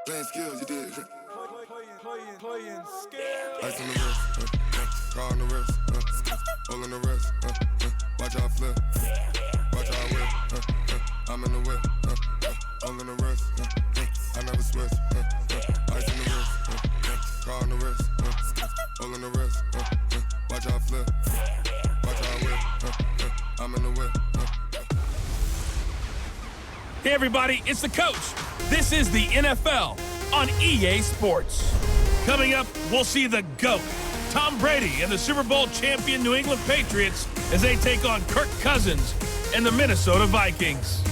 Playing skills, you did. Playing skills. Ice on the wrist, car on the wrist, hole in the wrist, watch how I flip, watch how I whip, I'm in the whip, hole in the wrist, I never switch, ice on the wrist, car on the wrist, hole in the wrist, watch how I flip, watch how I whip, I'm in the whip. Hey everybody, it's the coach. This is the NFL on EA Sports. Coming up, we'll see the GOAT, Tom Brady, and the Super Bowl champion New England Patriots as they take on Kirk Cousins and the Minnesota Vikings.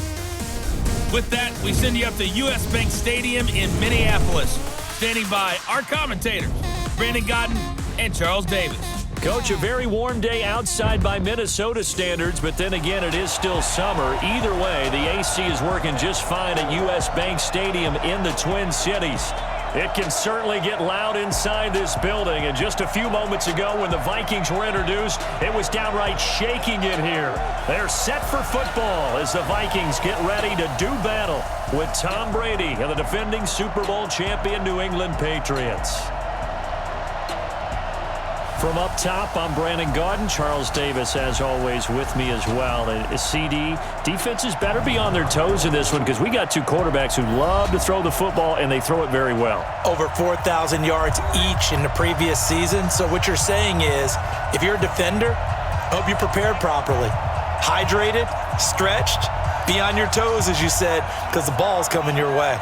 With that, we send you up to US Bank Stadium in Minneapolis. Standing by our commentators, Brandon Godden and Charles Davis. Coach, a very warm day outside by Minnesota standards, but then again, it is still summer. Either way, the AC is working just fine at US Bank Stadium in the Twin Cities. It can certainly get loud inside this building, and just a few moments ago when the Vikings were introduced, it was downright shaking in here. They're set for football as the Vikings get ready to do battle with Tom Brady and the defending Super Bowl champion New England Patriots. From up top, I'm Brandon Godden. Charles Davis, as always, with me as well. And CD, defenses better be on their toes in this one because we got two quarterbacks who love to throw the football, and they throw it very well. Over 4,000 yards each in the previous season. So what you're saying is, if you're a defender, hope you're prepared properly. Hydrated, stretched, be on your toes, as you said, because the ball's coming your way.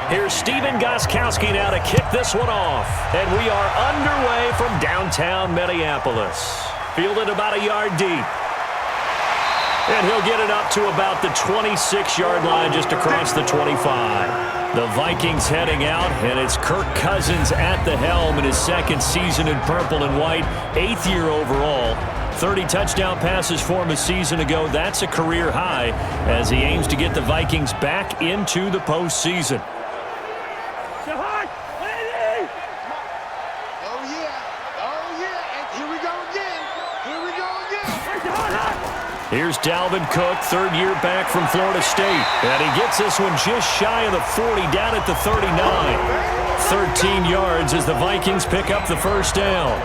Here's Steven Gostkowski now to kick this one off. And we are underway from downtown Minneapolis. Fielded about a yard deep. And he'll get it up to about the 26-yard line just across the 25. The Vikings heading out, and it's Kirk Cousins at the helm in his second season in purple and white, 8th year overall. 30 touchdown passes for him a season ago. That's a career high as he aims to get the Vikings back into the postseason. Here's Dalvin Cook, third year back from Florida State. And he gets this one just shy of the 40, down at the 39. 13 yards as the Vikings pick up the first down.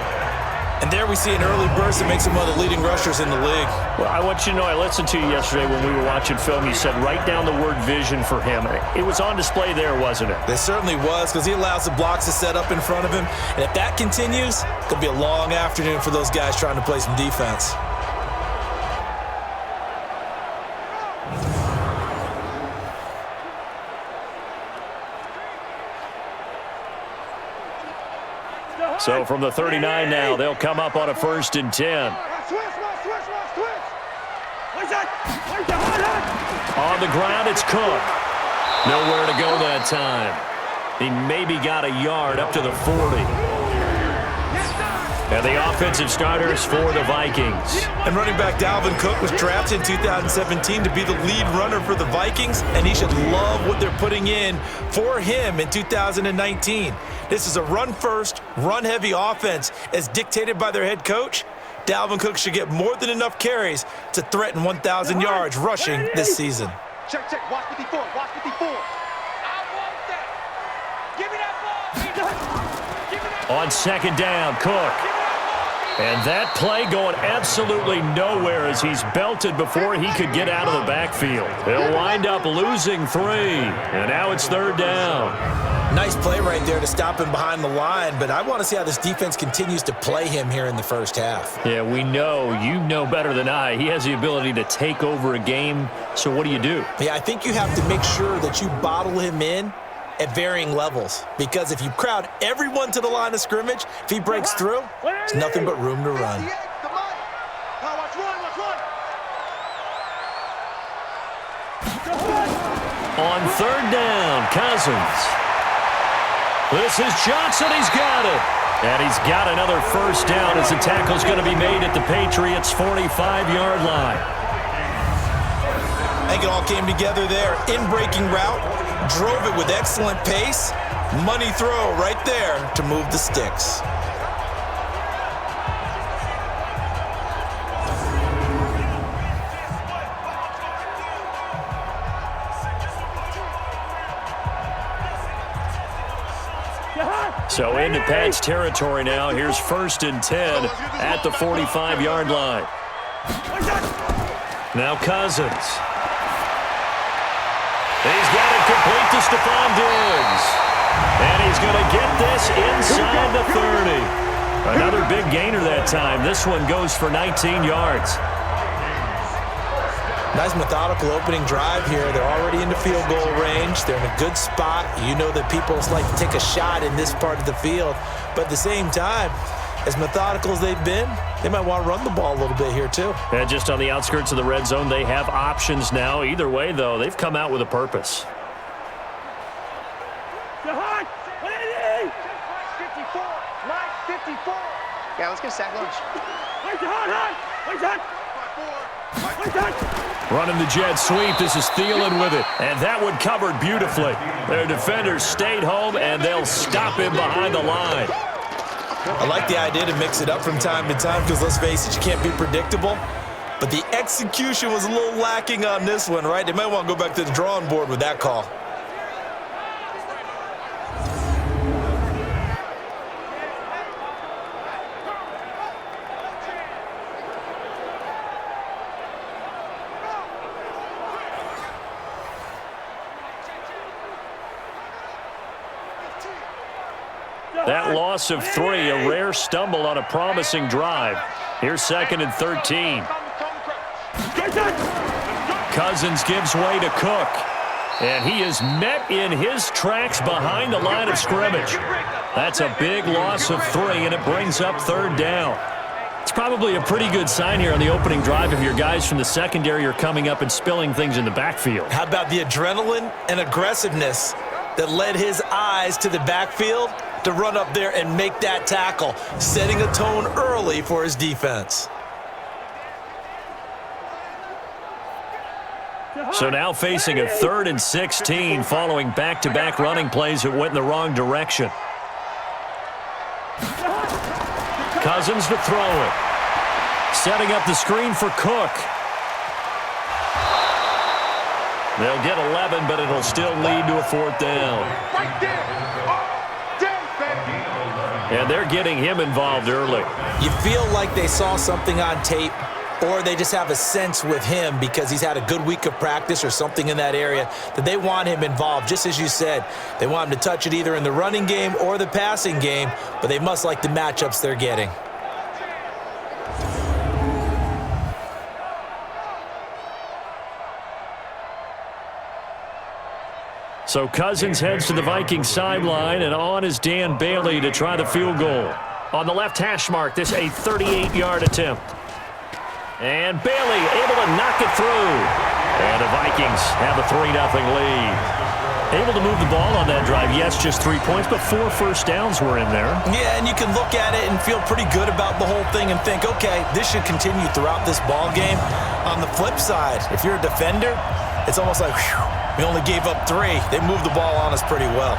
And there we see an early burst that makes him one of the leading rushers in the league. Well, I want you to know, I listened to you yesterday when we were watching film. You said write down the word vision for him. It was on display there, wasn't it? It certainly was, because he allows the blocks to set up in front of him. And if that continues, it could be a long afternoon for those guys trying to play some defense. So from the 39 now, they'll come up on a 1st and 10. On the ground, it's Cook. Nowhere to go that time. He maybe got a yard up to the 40. And the offensive starters for the Vikings. And running back Dalvin Cook was drafted in 2017 to be the lead runner for the Vikings, and he should love what they're putting in for him in 2019. This is a run-first, run-heavy offense as dictated by their head coach. Dalvin Cook should get more than enough carries to threaten 1,000 yards rushing this season. Check, watch 54, watch 54. I want that. Give me that ball. Give me that ball. On second down, Cook. And that play going absolutely nowhere as he's belted before he could get out of the backfield. He'll wind up losing 3. And now it's 3rd down. Nice play right there to stop him behind the line, but I want to see how this defense continues to play him here in the first half. Yeah, we know. You know better than I. He has the ability to take over a game. So what do you do? Yeah, I think you have to make sure that you bottle him in at varying levels, because if you crowd everyone to the line of scrimmage, if he breaks through, there's nothing but room to run. On 3rd down, Cousins. This is Johnson. He's got it. And he's got another first down as the tackle's going to be made at the Patriots' 45-yard line. I think it all came together there. In-breaking route, drove it with excellent pace. Money throw right there to move the sticks. So into Pat's territory now. Here's 1st and 10 at the 45-yard line. Now Cousins. He's got it complete to Stephon Diggs. And he's going to get this inside the 30. Another big gainer that time. This one goes for 19 yards. Nice methodical opening drive here. They're already into field goal range. They're in a good spot. You know that people like to take a shot in this part of the field. But at the same time, as methodical as they've been, they might want to run the ball a little bit here too. And just on the outskirts of the red zone, they have options now. Either way, though, they've come out with a purpose. 54. Yeah, let's get a sack lunch. Running the jet sweep. This is Thielen with it. And that one covered beautifully. Their defenders stayed home, and they'll stop him behind the line. I like the idea to mix it up from time to time because, let's face it, you can't be predictable. But the execution was a little lacking on this one, right? They might want to go back to the drawing board with that call. That loss of 3, a rare stumble on a promising drive. Here's 2nd and 13. Cousins gives way to Cook. And he is met in his tracks behind the line of scrimmage. That's a big loss of 3, and it brings up 3rd down. It's probably a pretty good sign here on the opening drive if your guys from the secondary are coming up and spilling things in the backfield. How about the adrenaline and aggressiveness that led his eyes to the backfield to run up there and make that tackle, setting a tone early for his defense. So now facing a 3rd and 16 following back-to-back running plays that went in the wrong direction. Cousins to throw it. Setting up the screen for Cook. They'll get 11, but it'll still lead to a 4th down. Right there. And they're getting him involved early. You feel like they saw something on tape, or they just have a sense with him because he's had a good week of practice or something in that area that they want him involved. Just as you said, they want him to touch it either in the running game or the passing game, but they must like the matchups they're getting. So Cousins heads to the Vikings sideline, and on is Dan Bailey to try the field goal. On the left hash mark, this a 38-yard attempt. And Bailey able to knock it through. And the Vikings have a 3-0 lead. Able to move the ball on that drive. Yes, just 3 points, but 4 first downs were in there. Yeah, and you can look at it and feel pretty good about the whole thing and think, okay, this should continue throughout this ball game. On the flip side, if you're a defender, it's almost like, whew, we only gave up 3. They moved the ball on us pretty well.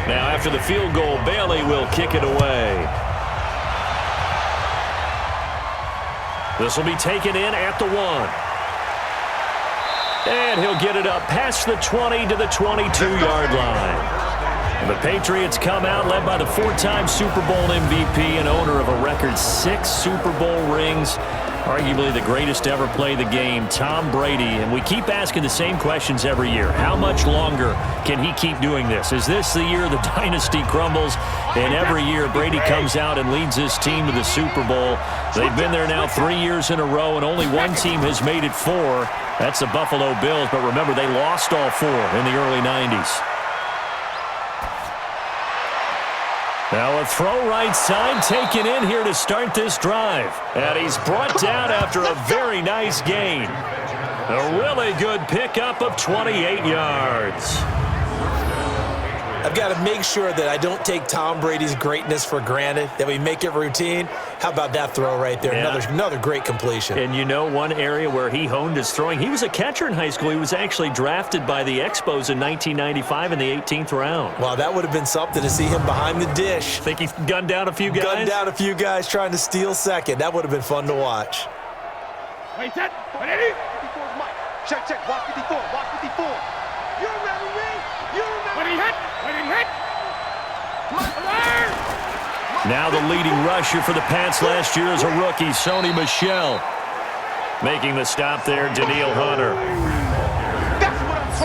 Now after the field goal, Bailey will kick it away. This will be taken in at the 1. And he'll get it up past the 20 to the 22-yard line. And the Patriots come out led by the 4-time Super Bowl MVP and owner of a record 6 Super Bowl rings. Arguably the greatest to ever play the game, Tom Brady. And we keep asking the same questions every year. How much longer can he keep doing this? Is this the year the dynasty crumbles? And every year Brady comes out and leads his team to the Super Bowl. They've been there now 3 years in a row, and only one team has made it 4. That's the Buffalo Bills. But remember, they lost all 4 in the early 90s. Now a throw right side taken in here to start this drive. And he's brought down after a very nice gain. A really good pickup of 28 yards. I've got to make sure that I don't take Tom Brady's greatness for granted, that we make it routine. How about that throw right there? Yeah. Another great completion. And you know one area where he honed his throwing? He was a catcher in high school. He was actually drafted by the Expos in 1995 in the 18th round. Wow, that would have been something to see him behind the dish. Think he gunned down a few guys? Gunned down a few guys trying to steal second. That would have been fun to watch. Wait, set. Ready? 54 is Mike. Check, check. Watch 54. Watch 54. You remember me? You remember when he hit? When he hit? Now the leading rusher for the Pats last year is a rookie, Sony Michel. Making the stop there, Danielle Hunter.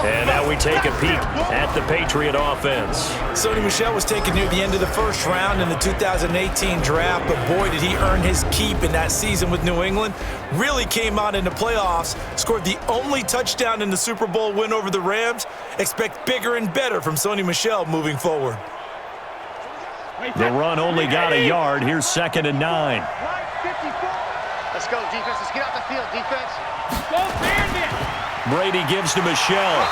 And now we take a peek at the Patriot offense. Sony Michel was taken near the end of the first round in the 2018 draft, but boy, did he earn his keep in that season with New England. Really came on in the playoffs, scored the only touchdown in the Super Bowl win over the Rams. Expect bigger and better from Sony Michel moving forward. The run only got a yard. Here's 2nd and 9. Let's go, defense. Let's get out the field, defense. Go, Brady gives to Michel.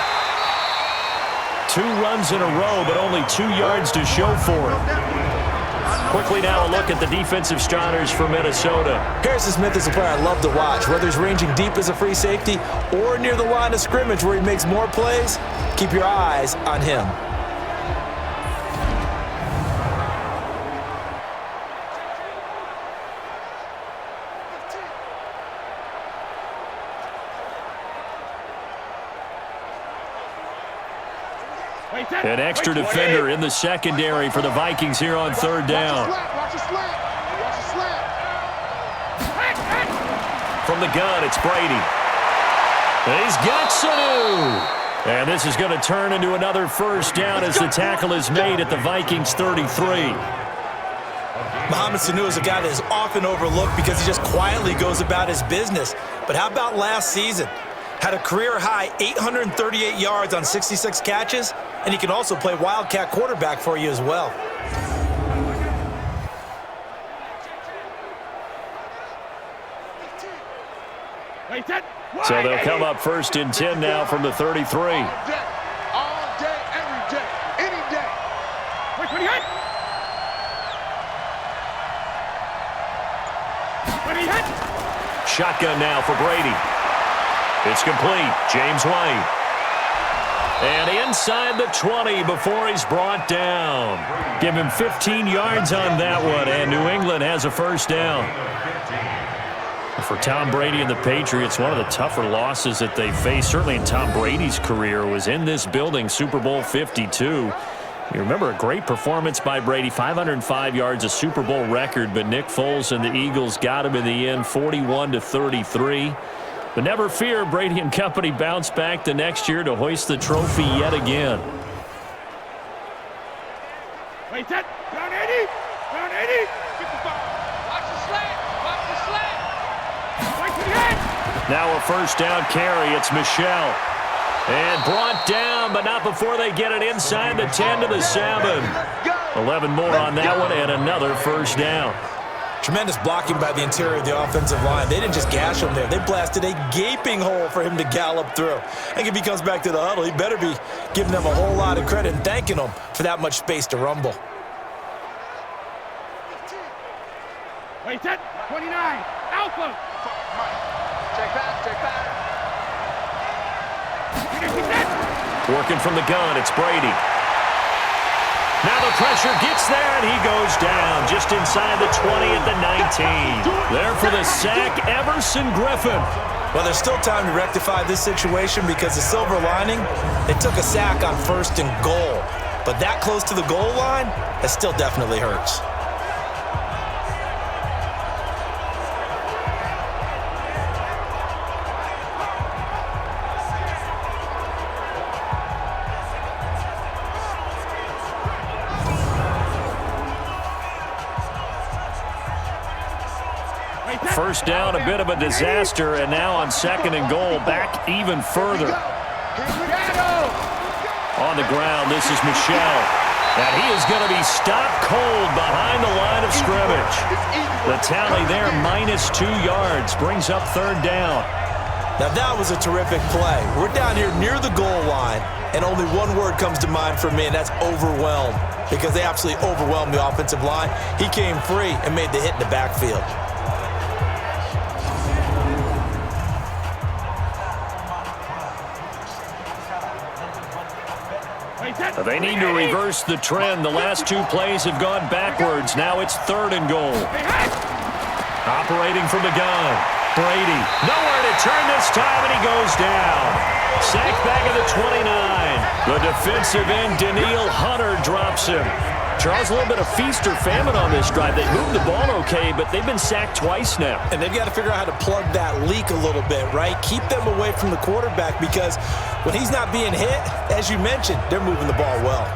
2 runs in a row, but only 2 yards to show for it. Quickly now a look at the defensive starters for Minnesota. Harrison Smith is a player I love to watch. Whether he's ranging deep as a free safety or near the line of scrimmage where he makes more plays, keep your eyes on him. An extra defender in the secondary for the Vikings here on 3rd down. From the gun, it's Brady. He's got Sanu. And this is going to turn into another 1st down as the tackle is made at the Vikings 33. Mohamed Sanu is a guy that is often overlooked because he just quietly goes about his business. But how about last season? Had a career-high 838 yards on 66 catches, and he can also play wildcat quarterback for you as well. So they'll come up 1st and 10 now from the 33. All day, every day, any day. Wait, what do you hit? What do you hit? Shotgun now for Brady. It's complete. James White. And inside the 20 before he's brought down. Give him 15 yards on that one, and New England has a 1st down. For Tom Brady and the Patriots, one of the tougher losses that they faced, certainly in Tom Brady's career, was in this building, Super Bowl 52. You remember a great performance by Brady, 505 yards, a Super Bowl record, but Nick Foles and the Eagles got him in the end, 41-33. But never fear, Brady and company bounced back the next year to hoist the trophy yet again. Wait, that. Down 80. Down 80. 55. Watch the slant. Watch the slant. Wait to the end. Now a 1st down carry. It's Michel. And brought down, but not before they get it inside the 10 to the 7. 11 more on that one, and another 1st down. Tremendous blocking by the interior of the offensive line. They didn't just gash him there. They blasted a gaping hole for him to gallop through. I think if he comes back to the huddle, he better be giving them a whole lot of credit and thanking them for that much space to rumble. Wait, set. 29. Alpha. Check back, check back. Working from the gun, it's Brady. Now the pressure gets there, and he goes down just inside the 20 at the 19. There for the sack, Everson Griffin. Well, there's still time to rectify this situation because the silver lining, they took a sack on 1st and goal. But that close to the goal line, that still definitely hurts. First down, a bit of a disaster, and now on 2nd and goal, back even further. On the ground, this is Michel. And he is going to be stopped cold behind the line of scrimmage. The tally there, -2 yards, brings up 3rd down. Now that was a terrific play. We're down here near the goal line, and only one word comes to mind for me, and that's overwhelmed, because they absolutely overwhelmed the offensive line. He came free and made the hit in the backfield. They need to reverse the trend. The last 2 plays have gone backwards. Now it's 3rd and goal. Operating from the gun. Brady. Nowhere to turn this time, and he goes down. Sacked back at the 29. The defensive end, Danielle Hunter, drops him. Charles, a little bit of feast or famine on this drive. They moved the ball okay, but they've been sacked twice now. And they've got to figure out how to plug that leak a little bit, right? Keep them away from the quarterback, because when he's not being hit, as you mentioned, they're moving the ball well.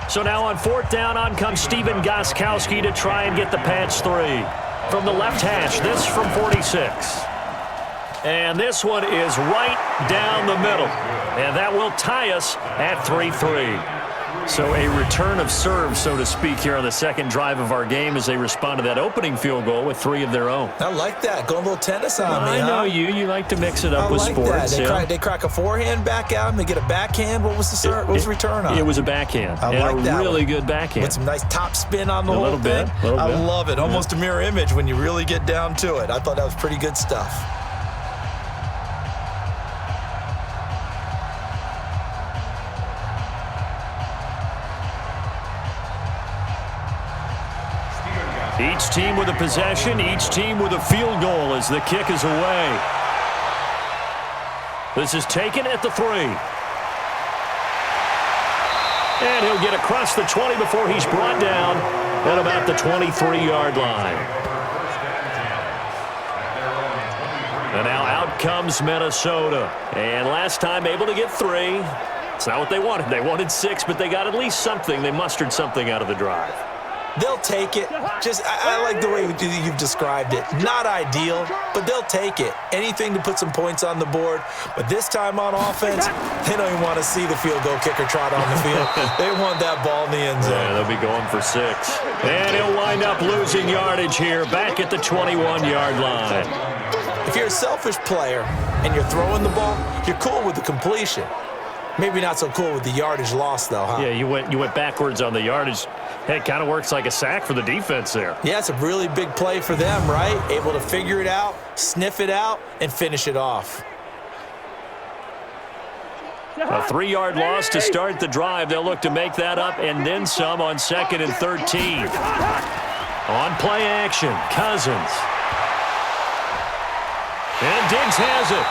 So now on 4th down, on comes Stephen Gostkowski to try and get the Pats 3. From the left hash, this from 46. And this one is right down the middle. And that will tie us at 3-3. So a return of serve, so to speak, here on the 2nd drive of our game as they respond to that opening field goal with 3 of their own. I like that. Going a little tennis on me, I know you. You like to mix it up with sports. They crack a forehand back out and they get a backhand. What was the serve? What was the return on? It was a backhand. I like that. A really good backhand. With some nice top spin on the whole thing. I love it. Almost a mirror image when you really get down to it. I thought that was pretty good stuff. Each team with a possession, each team with a field goal as the kick is away. This is taken at the 3. And he'll get across the 20 before he's brought down at about the 23-yard line. And now out comes Minnesota. And last time able to get 3. It's not what they wanted. They wanted 6, but they got at least something. They mustered something out of the drive. They'll take it. I like the way you've described it. Not ideal, but they'll take it. Anything to put some points on the board. But this time on offense, they don't even want to see the field goal kicker trot on the field. They want that ball in the end zone. Yeah, they'll be going for 6. And he'll wind up losing yardage here back at the 21-yard line. If you're a selfish player and you're throwing the ball, you're cool with the completion. Maybe not so cool with the yardage loss, though, huh? Yeah, you went backwards on the yardage. Hey, it kind of works like a sack for the defense there. Yeah, it's a really big play for them, right? Able to figure it out, sniff it out, and finish it off. A 3-yard loss to start the drive. They'll look to make that up and then some on 2nd and 13. On play action, Cousins. And Diggs has it.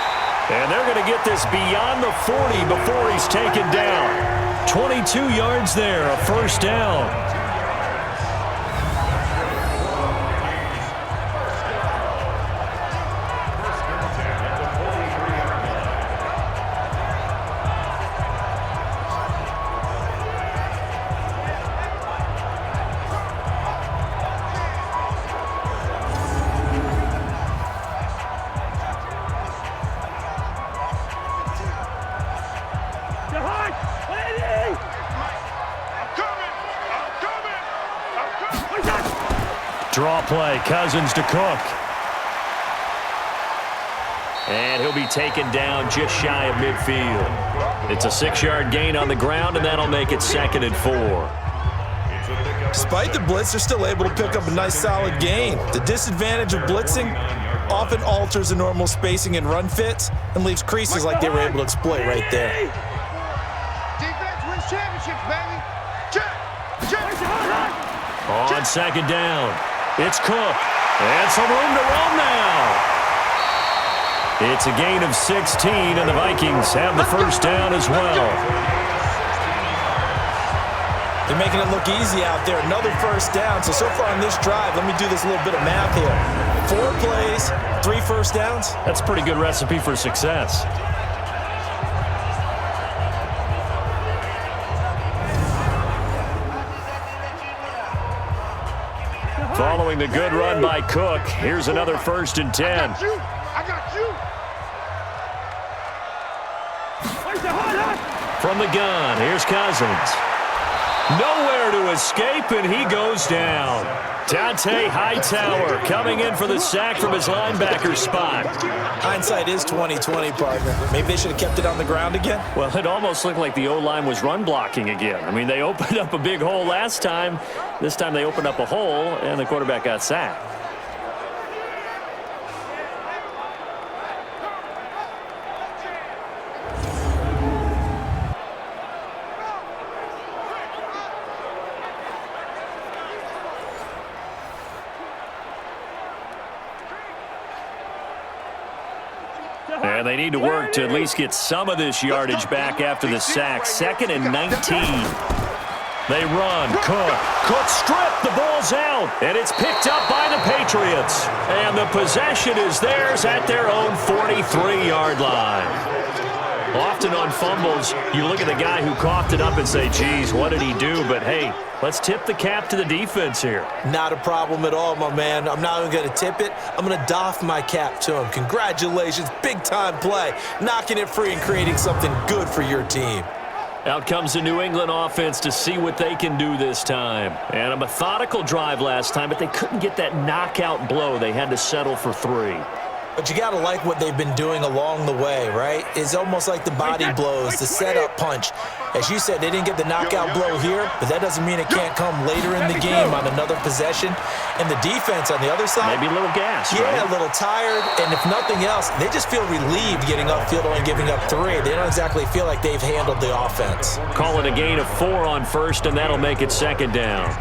And they're going to get this beyond the 40 before he's taken down. 22 yards there, a 1st down. Draw play, Cousins to Cook. And he'll be taken down just shy of midfield. It's a 6-yard gain on the ground, and that'll make it 2nd and 4. Despite the blitz, they're still able to pick up a nice solid gain. The disadvantage of blitzing often alters the normal spacing and run fits and leaves creases like they were able to exploit right there. Defense wins championships, baby. Check. On 2nd down, it's Cook. And some room to roam now. It's a gain of 16, and the Vikings have the 1st down as well. They're making it look easy out there. Another 1st down. So far on this drive, let me do this little bit of math here. 4 plays, 3 1st downs. That's a pretty good recipe for success. following the good run by Cook. Here's another 1st and 10. I got you. From the gun, here's Cousins. Nowhere to escape, and he goes down. Dante Hightower coming in for the sack from his linebacker spot. Hindsight is 20/20, partner. Maybe they should have kept it on the ground again. Well, it almost looked like the O-line was run blocking again. I mean, they opened up a big hole last time. This time they opened up a hole, and the quarterback got sacked. And they need to work to at least get some of this yardage back after the sack. 2nd and 19. They run. Cook stripped. The ball's out. And it's picked up by the Patriots. And the possession is theirs at their own 43-yard line. Often on fumbles, you look at the guy who coughed it up and say, geez, what did he do? But, hey, let's tip the cap to the defense here. Not a problem at all, my man. I'm not even going to tip it. I'm going to doff my cap to him. Congratulations. Big-time play. Knocking it free and creating something good for your team. Out comes the New England offense to see what they can do this time. And a methodical drive last time, but they couldn't get that knockout blow. They had to settle for 3. But you got to like what they've been doing along the way, right? It's almost like the body blows, the setup punch. As you said, they didn't get the knockout blow here, but that doesn't mean it can't come later in the game on another possession. And the defense on the other side, maybe a little gas, yeah, right? A little tired. And if nothing else, they just feel relieved getting upfield only giving up 3. They don't exactly feel like they've handled the offense. Call it a gain of 4 on 1st, and that'll make it 2nd down.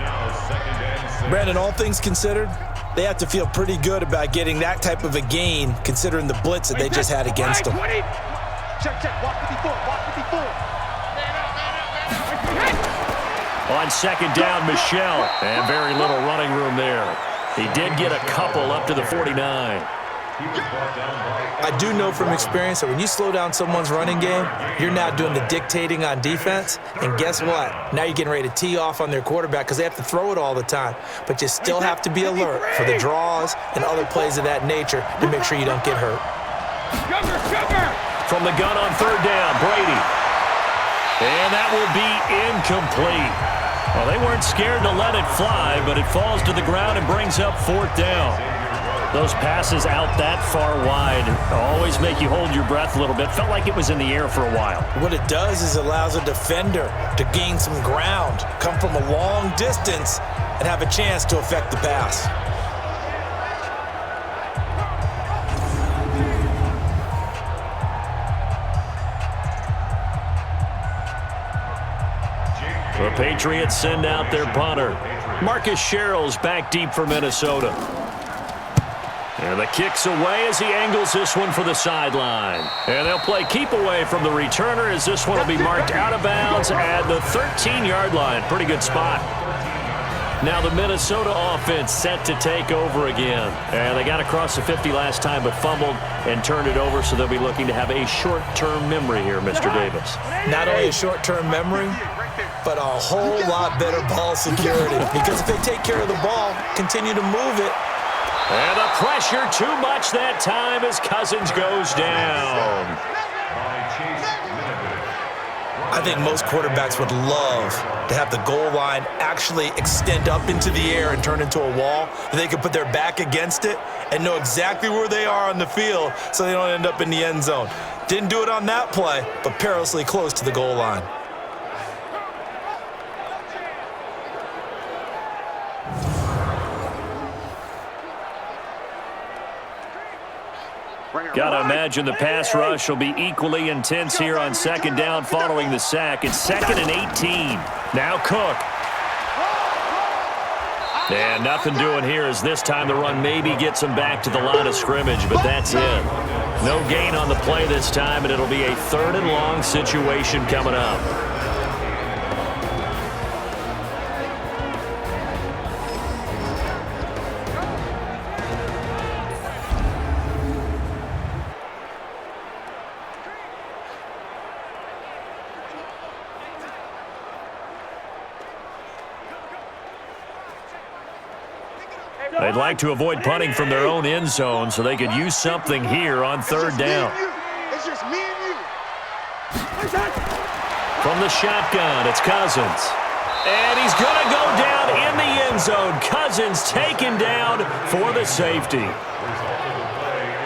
Brandon, all things considered, they have to feel pretty good about getting that type of a gain considering the blitz that they just had against them. Check, walk 54, walk 54. On 2nd down, Michel, and very little running room there. He did get a couple up to the 49. I do know from experience that when you slow down someone's running game, you're now doing the dictating on defense. And guess what? Now you're getting ready to tee off on their quarterback because they have to throw it all the time. But you still have to be alert for the draws and other plays of that nature to make sure you don't get hurt. From the gun on 3rd down, Brady. And that will be incomplete. Well, they weren't scared to let it fly, but it falls to the ground and brings up 4th down. Those passes out that far wide always make you hold your breath a little bit. Felt like it was in the air for a while. What it does is it allows a defender to gain some ground, come from a long distance, and have a chance to affect the pass. The Patriots send out their punter. Marcus Sherrill's back deep for Minnesota. And the kick's away as he angles this one for the sideline. And they'll play keep away from the returner as this one will be marked out of bounds at the 13-yard line. Pretty good spot. Now the Minnesota offense set to take over again. And they got across the 50 last time but fumbled and turned it over, so they'll be looking to have a short-term memory here, Mr. Davis. Not only a short-term memory, but a whole lot better ball security. Because if they take care of the ball, continue to move it. And the pressure too much that time as Cousins goes down. I think most quarterbacks would love to have the goal line actually extend up into the air and turn into a wall. They could put their back against it and know exactly where they are on the field so they don't end up in the end zone. Didn't do it on that play, but perilously close to the goal line. Got to imagine the pass rush will be equally intense here on 2nd down following the sack. It's 2nd and 18. Now Cook. And nothing doing here as this time the run maybe gets him back to the line of scrimmage, but that's it. No gain on the play this time, and it'll be a 3rd and long situation coming up. They'd like to avoid punting from their own end zone so they could use something here on third down. It's just me and you. From the shotgun, it's Cousins. And he's going to go down in the end zone. Cousins taken down for the safety.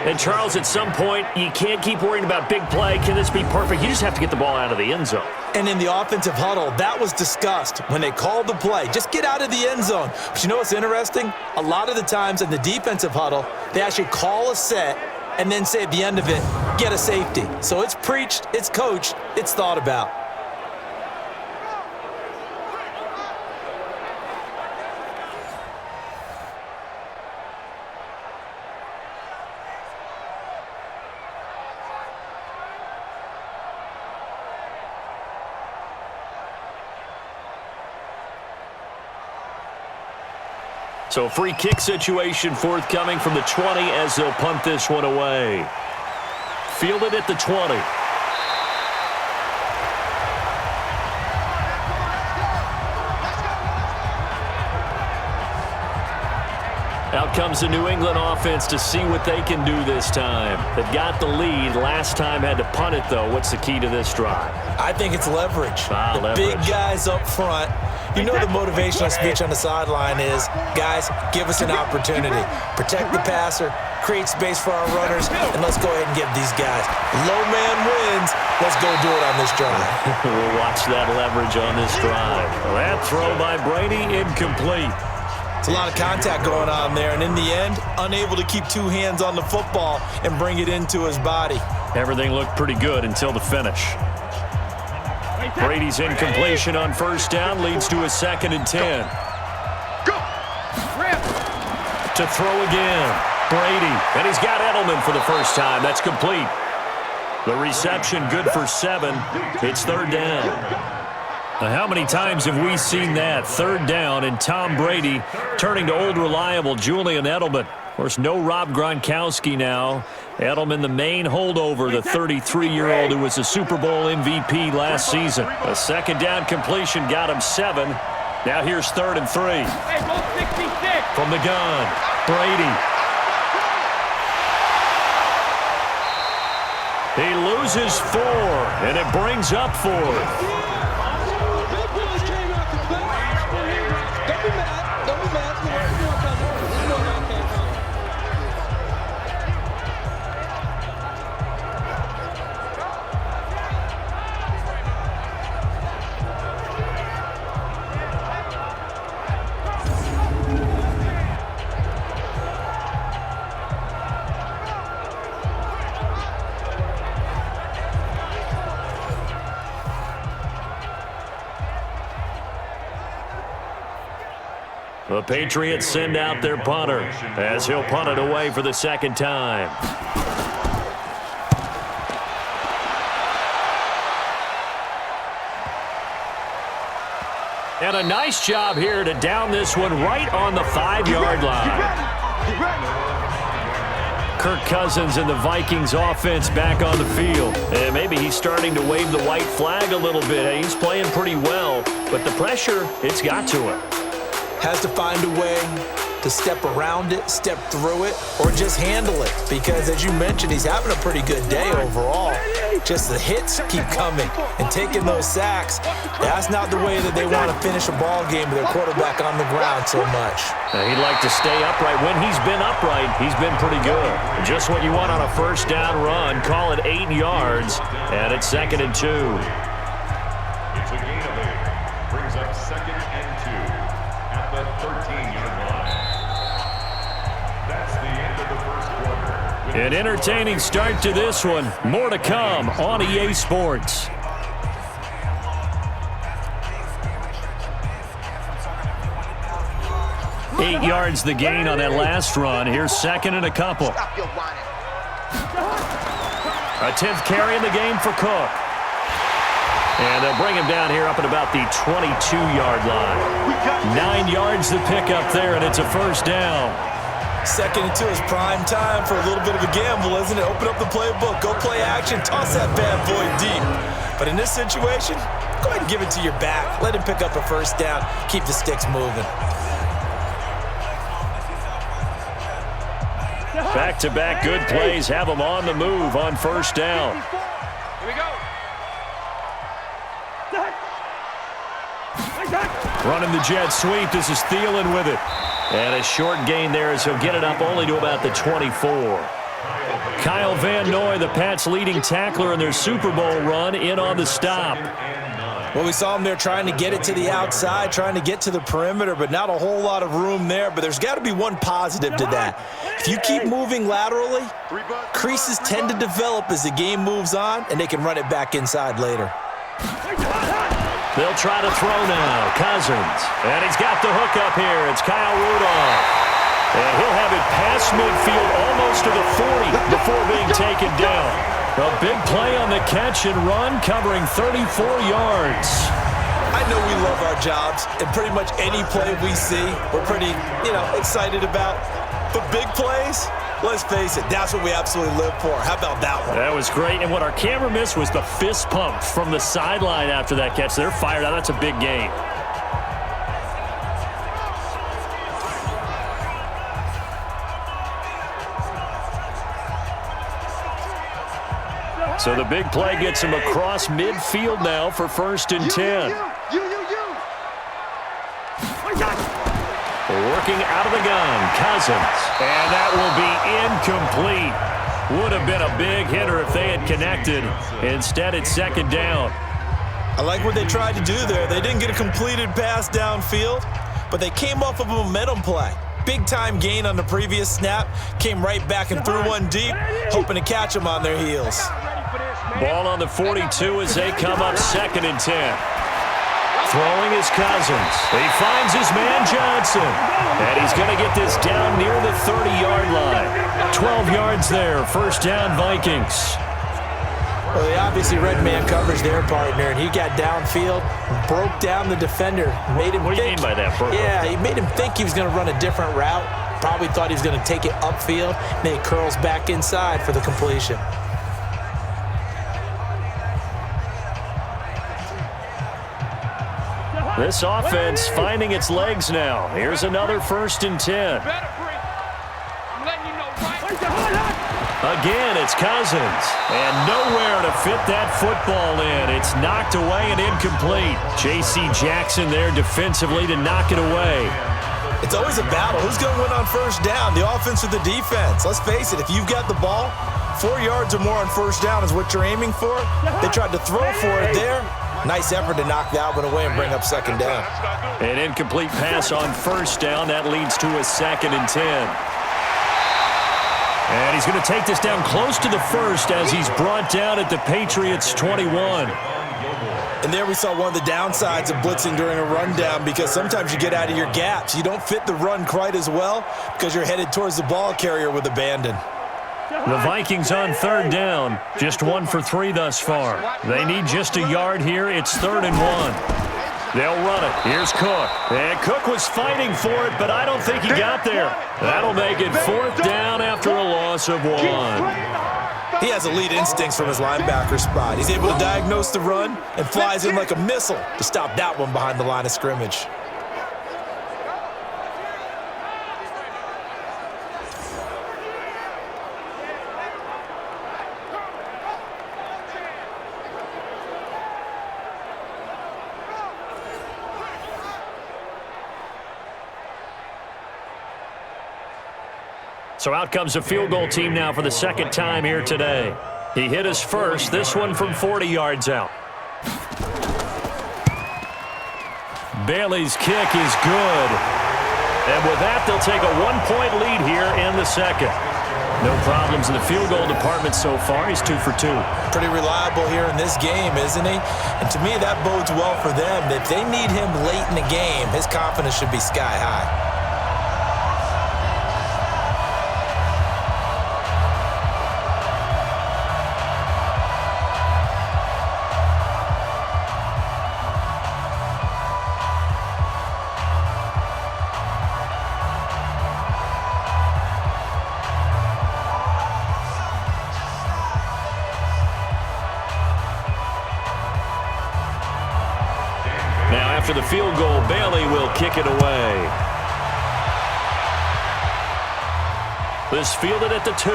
And, Charles, at some point, you can't keep worrying about big play. Can this be perfect? You just have to get the ball out of the end zone. And in the offensive huddle, that was discussed when they called the play. Just get out of the end zone. But you know what's interesting? A lot of the times in the defensive huddle, they actually call a set and then say at the end of it, get a safety. So it's preached, it's coached, it's thought about. So free kick situation forthcoming from the 20 as they'll punt this one away. Fielded at the 20. Out comes the New England offense to see what they can do this time. They've got the lead. Last time had to punt it, though. What's the key to this drive? I think it's leverage. Leverage. Big guys up front. You know the motivational speech on the sideline is, guys, give us an opportunity. Protect the passer, create space for our runners, and let's go ahead and give these guys. Low man wins. Let's go do it on this drive. We'll watch that leverage on this drive. That throw by Brady, incomplete. It's a lot of contact going on there, and in the end, unable to keep two hands on the football and bring it into his body. Everything looked pretty good until the finish. Brady's incompletion on first down leads to a 2nd and 10. Go. To throw again. Brady. And he's got Edelman for the first time. That's complete. The reception good for 7. It's third down. Now, how many times have we seen that? Third down and Tom Brady turning to old reliable Julian Edelman. Of course, no Rob Gronkowski now. Edelman, the main holdover, the 33-year-old who was a Super Bowl MVP last season. A second down completion got him 7. Now here's 3rd and 3. Hey, go 66. From the gun, Brady. He loses 4, and it brings up 4th. The Patriots send out their punter as he'll punt it away for the second time. And a nice job here to down this one right on the 5-yard line. Kirk Cousins and the Vikings offense back on the field. And maybe he's starting to wave the white flag a little bit. He's playing pretty well, but the pressure, it's got to him. Has to find a way to step around it, step through it, or just handle it. Because, as you mentioned, he's having a pretty good day overall. Just the hits keep coming and taking those sacks. That's not the way that they want to finish a ball game with their quarterback on the ground so much. He'd like to stay upright. When he's been upright, he's been pretty good. Just what you want on a first down run. Call it 8 yards, and it's 2nd and 2. It's a gain of 8. Brings up 2nd and 2 at the 13-yard line. That's the end of the first quarter. An entertaining start to this one. More to come on EA Sports. Eight yards the gain on that last run. Here's 2nd and a couple. A 10th carry in the game for Cook. And they'll bring him down here up at about the 22-yard line. 9 yards to pick up there, and it's a first down. 2nd and 2 is prime time for a little bit of a gamble, isn't it? Open up the playbook, go play action, toss that bad boy deep. But in this situation, go ahead and give it to your back. Let him pick up a first down, keep the sticks moving. Back-to-back good plays have them on the move on first down. Here we go. Running the jet sweep. This is Thielen with it. And a short gain there as he'll get it up only to about the 24. Kyle Van Noy, the Pats' leading tackler in their Super Bowl run, in on the stop. Well, we saw him there trying to get it to the outside, trying to get to the perimeter, but not a whole lot of room there. But there's got to be one positive to that. If you keep moving laterally, creases tend to develop as the game moves on, and they can run it back inside later. They'll try to throw now. Cousins. And he's got the hook up here. It's Kyle Rudolph. And he'll have it past midfield almost to the 40 before being taken down. A big play on the catch and run, covering 34 yards. I know we love our jobs, and pretty much any play we see, we're pretty, excited about. But big plays, let's face it, that's what we absolutely live for. How about that one? That was great, and what our camera missed was the fist pump from the sideline after that catch. They're fired out. That's a big gain. So the big play gets him across midfield now for 1st and 10. Working out of the gun, Cousins. And that will be incomplete. Would have been a big hitter if they had connected. Instead, it's 2nd down. I like what they tried to do there. They didn't get a completed pass downfield, but they came off of a momentum play. Big-time gain on the previous snap. Came right back and threw one deep, hoping to catch them on their heels. Ball on the 42 as they come up 2nd and 10. Throwing is Cousins. He finds his man Johnson. And he's going to get this down near the 30-yard line. 12 yards there. 1st down, Vikings. Well, they obviously read man coverage their partner, and he got downfield, broke down the defender. Made him what do you mean by that, bro? Yeah, he made him think he was going to run a different route. Probably thought he was going to take it upfield. Then he curls back inside for the completion. This offense finding its legs now. Here's another 1st and 10. Again, it's Cousins. And nowhere to fit that football in. It's knocked away and incomplete. J.C. Jackson there defensively to knock it away. It's always a battle. Who's going to win on 1st down, the offense or the defense? Let's face it, if you've got the ball, 4 yards or more on 1st down is what you're aiming for. They tried to throw for it there. Nice effort to knock that one away and bring up 2nd down. An incomplete pass on 1st down. That leads to a 2nd and 10. And he's going to take this down close to the 1st as he's brought down at the Patriots' 21. And there we saw one of the downsides of blitzing during a rundown, because sometimes you get out of your gaps. You don't fit the run quite as well because you're headed towards the ball carrier with abandon. The Vikings on 3rd down, just 1 for 3 thus far. They need just a yard here. It's 3rd and 1. They'll run it. Here's Cook. And Cook was fighting for it, but I don't think he got there. That'll make it 4th down after a loss of 1. He has elite instincts from his linebacker spot. He's able to diagnose the run and flies in like a missile to stop that one behind the line of scrimmage. So out comes a field goal team now for the 2nd time here today. He hit his first, this one from 40 yards out. Bailey's kick is good. And with that, they'll take a 1-point lead here in the 2nd. No problems in the field goal department so far. He's 2 for 2. Pretty reliable here in this game, isn't he? And to me, that bodes well for them. If they need him late in the game, his confidence should be sky high. After the field goal, Bailey will kick it away. This fielded at the 2.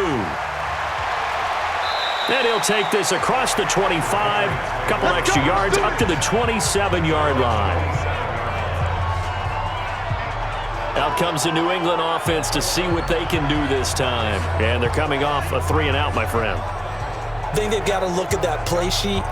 And he'll take this across the 25, a couple extra yards up to the 27-yard line. Out comes the New England offense to see what they can do this time. And they're coming off a 3-and-out, my friend. I think they've got to look at that play sheet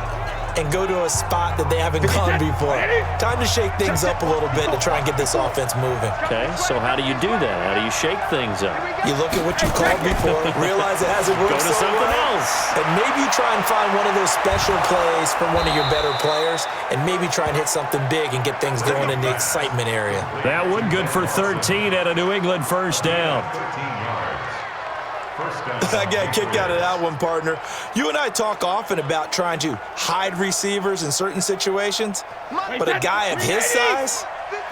and go to a spot that they haven't gone before. Time to shake things up a little bit to try and get this offense moving. Okay, so how do you do that? How do you shake things up? You look at what you called before, realize it hasn't worked Go to something else. And maybe you try and find one of those special plays from one of your better players, and maybe try and hit something big and get things going in the excitement area. That one good for 13 at a New England first down. I got a kick out of that one, partner. You and I talk often about trying to hide receivers in certain situations, but a guy of his size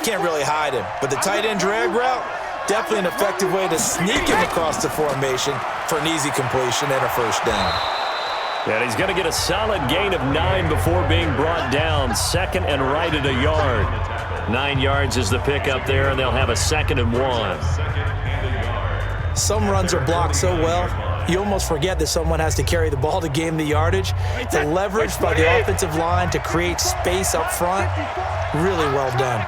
can't really hide him. But the tight end drag route, definitely an effective way to sneak him across the formation for an easy completion and a first down. And he's going to get a solid gain of 9 before being brought down. Second and right at a yard. 9 yards is the pickup there, and they'll have a 2nd and 1. Some runs are blocked so well, you almost forget that someone has to carry the ball to gain the yardage. The leverage by the offensive line to create space up front, really well done.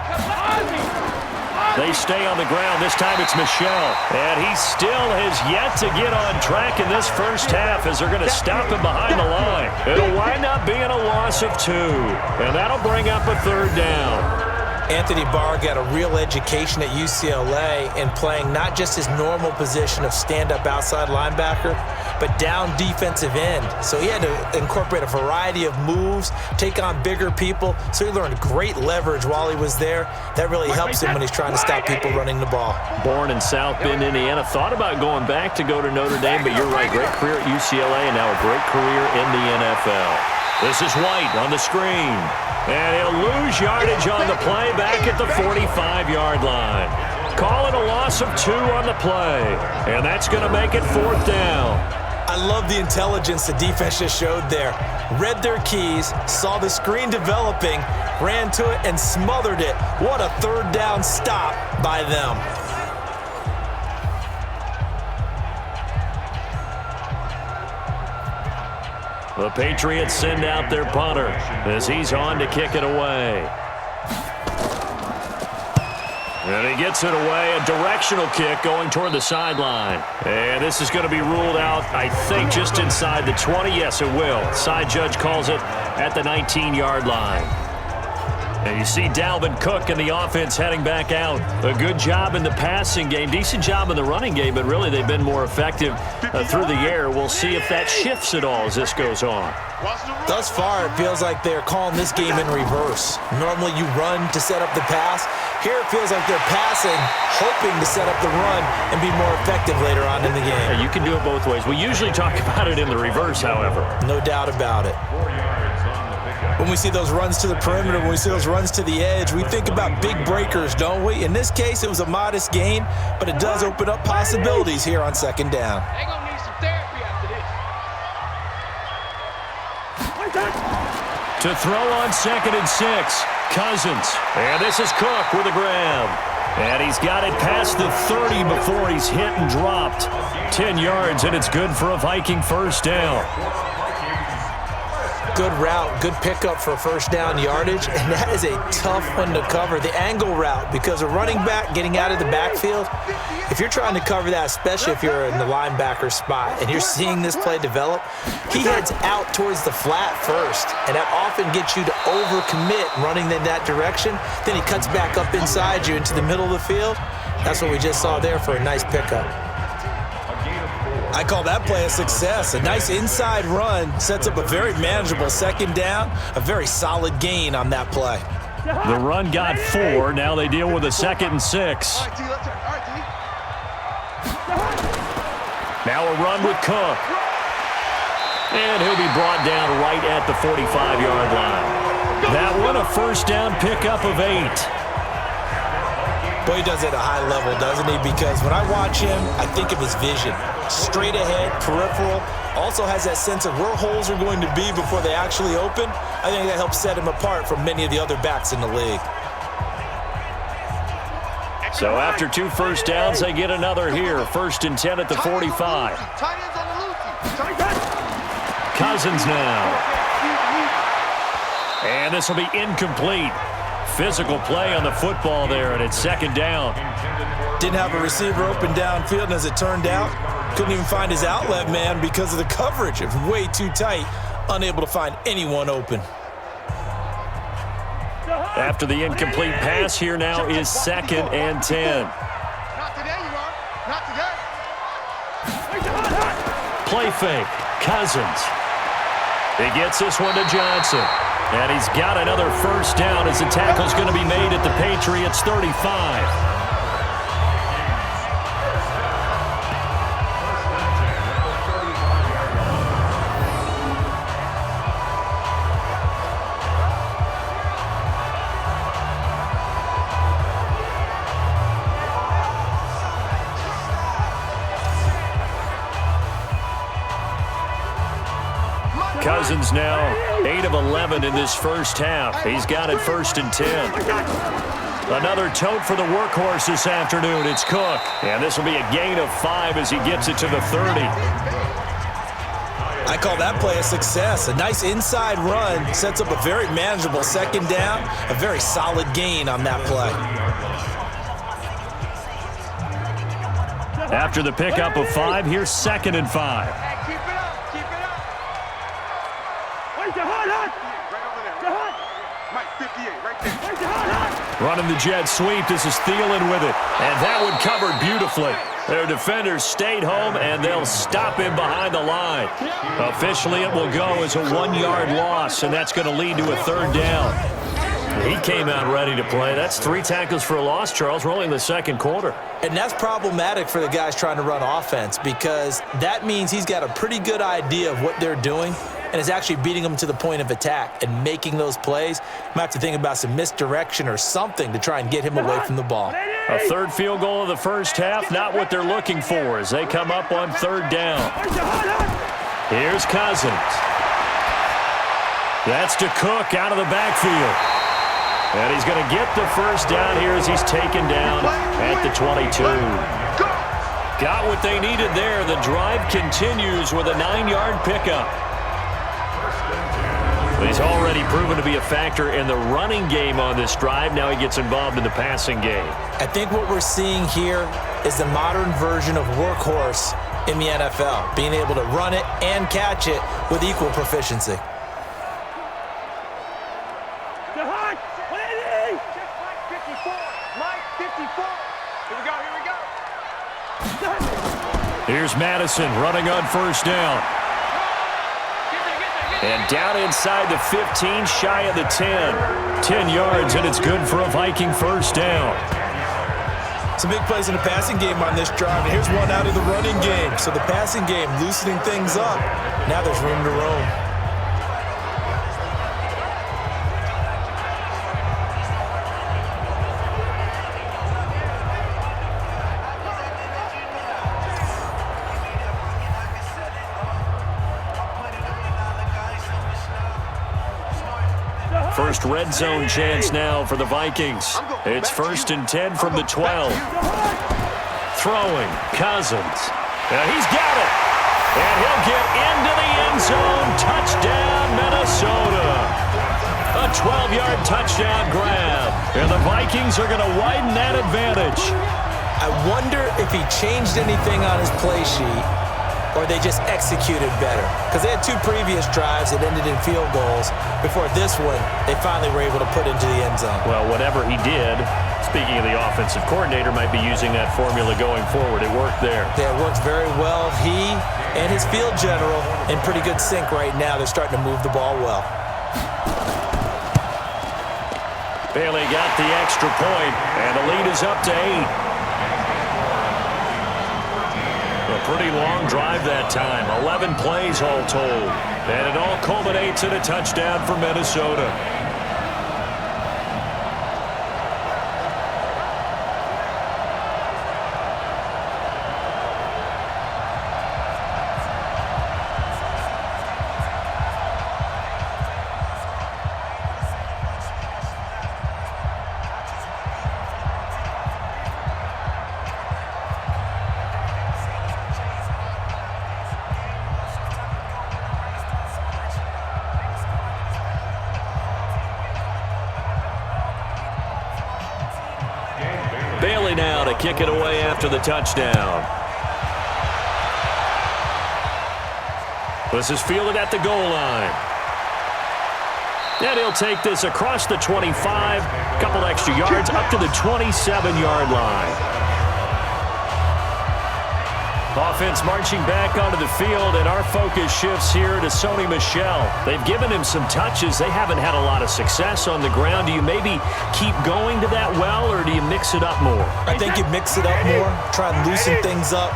They stay on the ground. This time it's Michel. And he still has yet to get on track in this first half as they're going to stop him behind the line. It'll wind up being a loss of 2. And that'll bring up a 3rd down. Anthony Barr got a real education at UCLA in playing not just his normal position of stand-up outside linebacker, but down defensive end. So he had to incorporate a variety of moves, take on bigger people. So he learned great leverage while he was there. That really helps him when he's trying to stop people running the ball. Born in South Bend, Indiana. Thought about going back to go to Notre Dame, but you're right. Great career at UCLA and now a great career in the NFL. This is White on the screen. And he'll lose yardage on the play back at the 45-yard line. Call it a loss of 2 on the play. And that's going to make it 4th down. I love the intelligence the defense just showed there. Read their keys, saw the screen developing, ran to it, and smothered it. What a 3rd down stop by them. The Patriots send out their punter as he's on to kick it away. And he gets it away, a directional kick going toward the sideline. And this is going to be ruled out, I think, just inside the 20. Yes, it will. Side judge calls it at the 19-yard line. And you see Dalvin Cook and the offense heading back out. A good job in the passing game, decent job in the running game, but really they've been more effective through the air. We'll see if that shifts at all as this goes on. Thus far, it feels like they're calling this game in reverse. Normally you run to set up the pass. Here it feels like they're passing, hoping to set up the run and be more effective later on in the game. Yeah, you can do it both ways. We usually talk about it in the reverse, however. No doubt about it. When we see those runs to the perimeter, when we see those runs to the edge, we think about big breakers, don't we? In this case, it was a modest gain, but it does open up possibilities here on 2nd down. They're going to need some therapy after this. To throw on 2nd and 6, Cousins. And this is Cook with a grab. And he's got it past the 30 before he's hit and dropped. 10 yards, and it's good for a Viking first down. Good route, good pickup for first down yardage, and that is a tough one to cover. The angle route, because a running back getting out of the backfield, if you're trying to cover that, especially if you're in the linebacker spot and you're seeing this play develop, he heads out towards the flat first, and that often gets you to overcommit running in that direction. Then he cuts back up inside you into the middle of the field. That's what we just saw there for a nice pickup. I call that play a success. A nice inside run sets up a very manageable 2nd down, a very solid gain on that play. The run got 4. Now they deal with a 2nd and 6. Now a run with Cook. And he'll be brought down right at the 45-yard line. That one a first down pickup of 8. Boy, he does it at a high level, doesn't he? Because when I watch him, I think of his vision. Straight ahead, peripheral, also has that sense of where holes are going to be before they actually open. I think that helps set him apart from many of the other backs in the league. So after 2 first downs, they get another here. 1st and 10 at the 45. Cousins now. And this will be incomplete. Physical play on the football there, and it's 2nd down. Didn't have a receiver open downfield, and as it turned out, couldn't even find his outlet man because of the coverage. It was way too tight, unable to find anyone open. After the incomplete pass, here now is 2nd and 10. Not today, you are. Not today. Play fake. Cousins. He gets this one to Johnson. And he's got another 1st down as the tackle's going to be made at the Patriots 35. Cousins now 8 of 11 in this first half. He's got it 1st and 10. Another tote for the workhorse this afternoon. It's Cook. And this will be a gain of 5 as he gets it to the 30. I call that play a success. A nice inside run sets up a very manageable 2nd down. A very solid gain on that play. After the pickup of 5, here's 2nd and 5. Keep it up. Keep it up. Wait, right over there. Mike, 58, right there. Running the jet sweep. This is Thielen with it. And that one covered beautifully. Their defenders stayed home, and they'll stop him behind the line. Officially, it will go as a 1-yard loss, and that's going to lead to a 3rd down. He came out ready to play. That's 3 tackles for a loss, Charles. We're only in the 2nd quarter. And that's problematic for the guys trying to run offense because that means he's got a pretty good idea of what they're doing and is actually beating them to the point of attack and making those plays. Might have to think about some misdirection or something to try and get him away from the ball. A 3rd field goal of the first half, not what they're looking for as they come up on 3rd down. Here's Cousins. That's to Cook out of the backfield. And he's going to get the 1st down here as he's taken down at the 22. Got what they needed there. The drive continues with a 9-yard pickup. He's already proven to be a factor in the running game on this drive. Now he gets involved in the passing game. I think what we're seeing here is the modern version of workhorse in the NFL, being able to run it and catch it with equal proficiency. Here's Madison running on 1st down. And down inside the 15, shy of the 10. 10 yards, and it's good for a Viking 1st down. Some big plays in the passing game on this drive, and here's one out of the running game. So the passing game loosening things up. Now there's room to roam. First red zone chance now for the Vikings. It's 1st and 10 from the 12. Throwing, Cousins. And he's got it. And he'll get into the end zone. Touchdown, Minnesota. A 12-yard touchdown grab. And the Vikings are going to widen that advantage. I wonder if he changed anything on his play sheet or they just executed better. Because they had 2 previous drives that ended in field goals. Before this one, they finally were able to put into the end zone. Well, whatever he did, speaking of the offensive coordinator, might be using that formula going forward. It worked there. Yeah, it works very well. He and his field general in pretty good sync right now. They're starting to move the ball well. Bailey got the extra point, and the lead is up to 8. A pretty long drive that time. 11 plays all told. And it all culminates in a touchdown for Minnesota. Bailey now to kick it away after the touchdown. This is fielded at the goal line. And he'll take this across the 25, couple extra yards up to the 27-yard line. Offense marching back onto the field, and our focus shifts here to Sony Michel. They've given him some touches. They haven't had a lot of success on the ground. Do you maybe keep going to that well, or do you mix it up more? I think you mix it up more, try and loosen things up.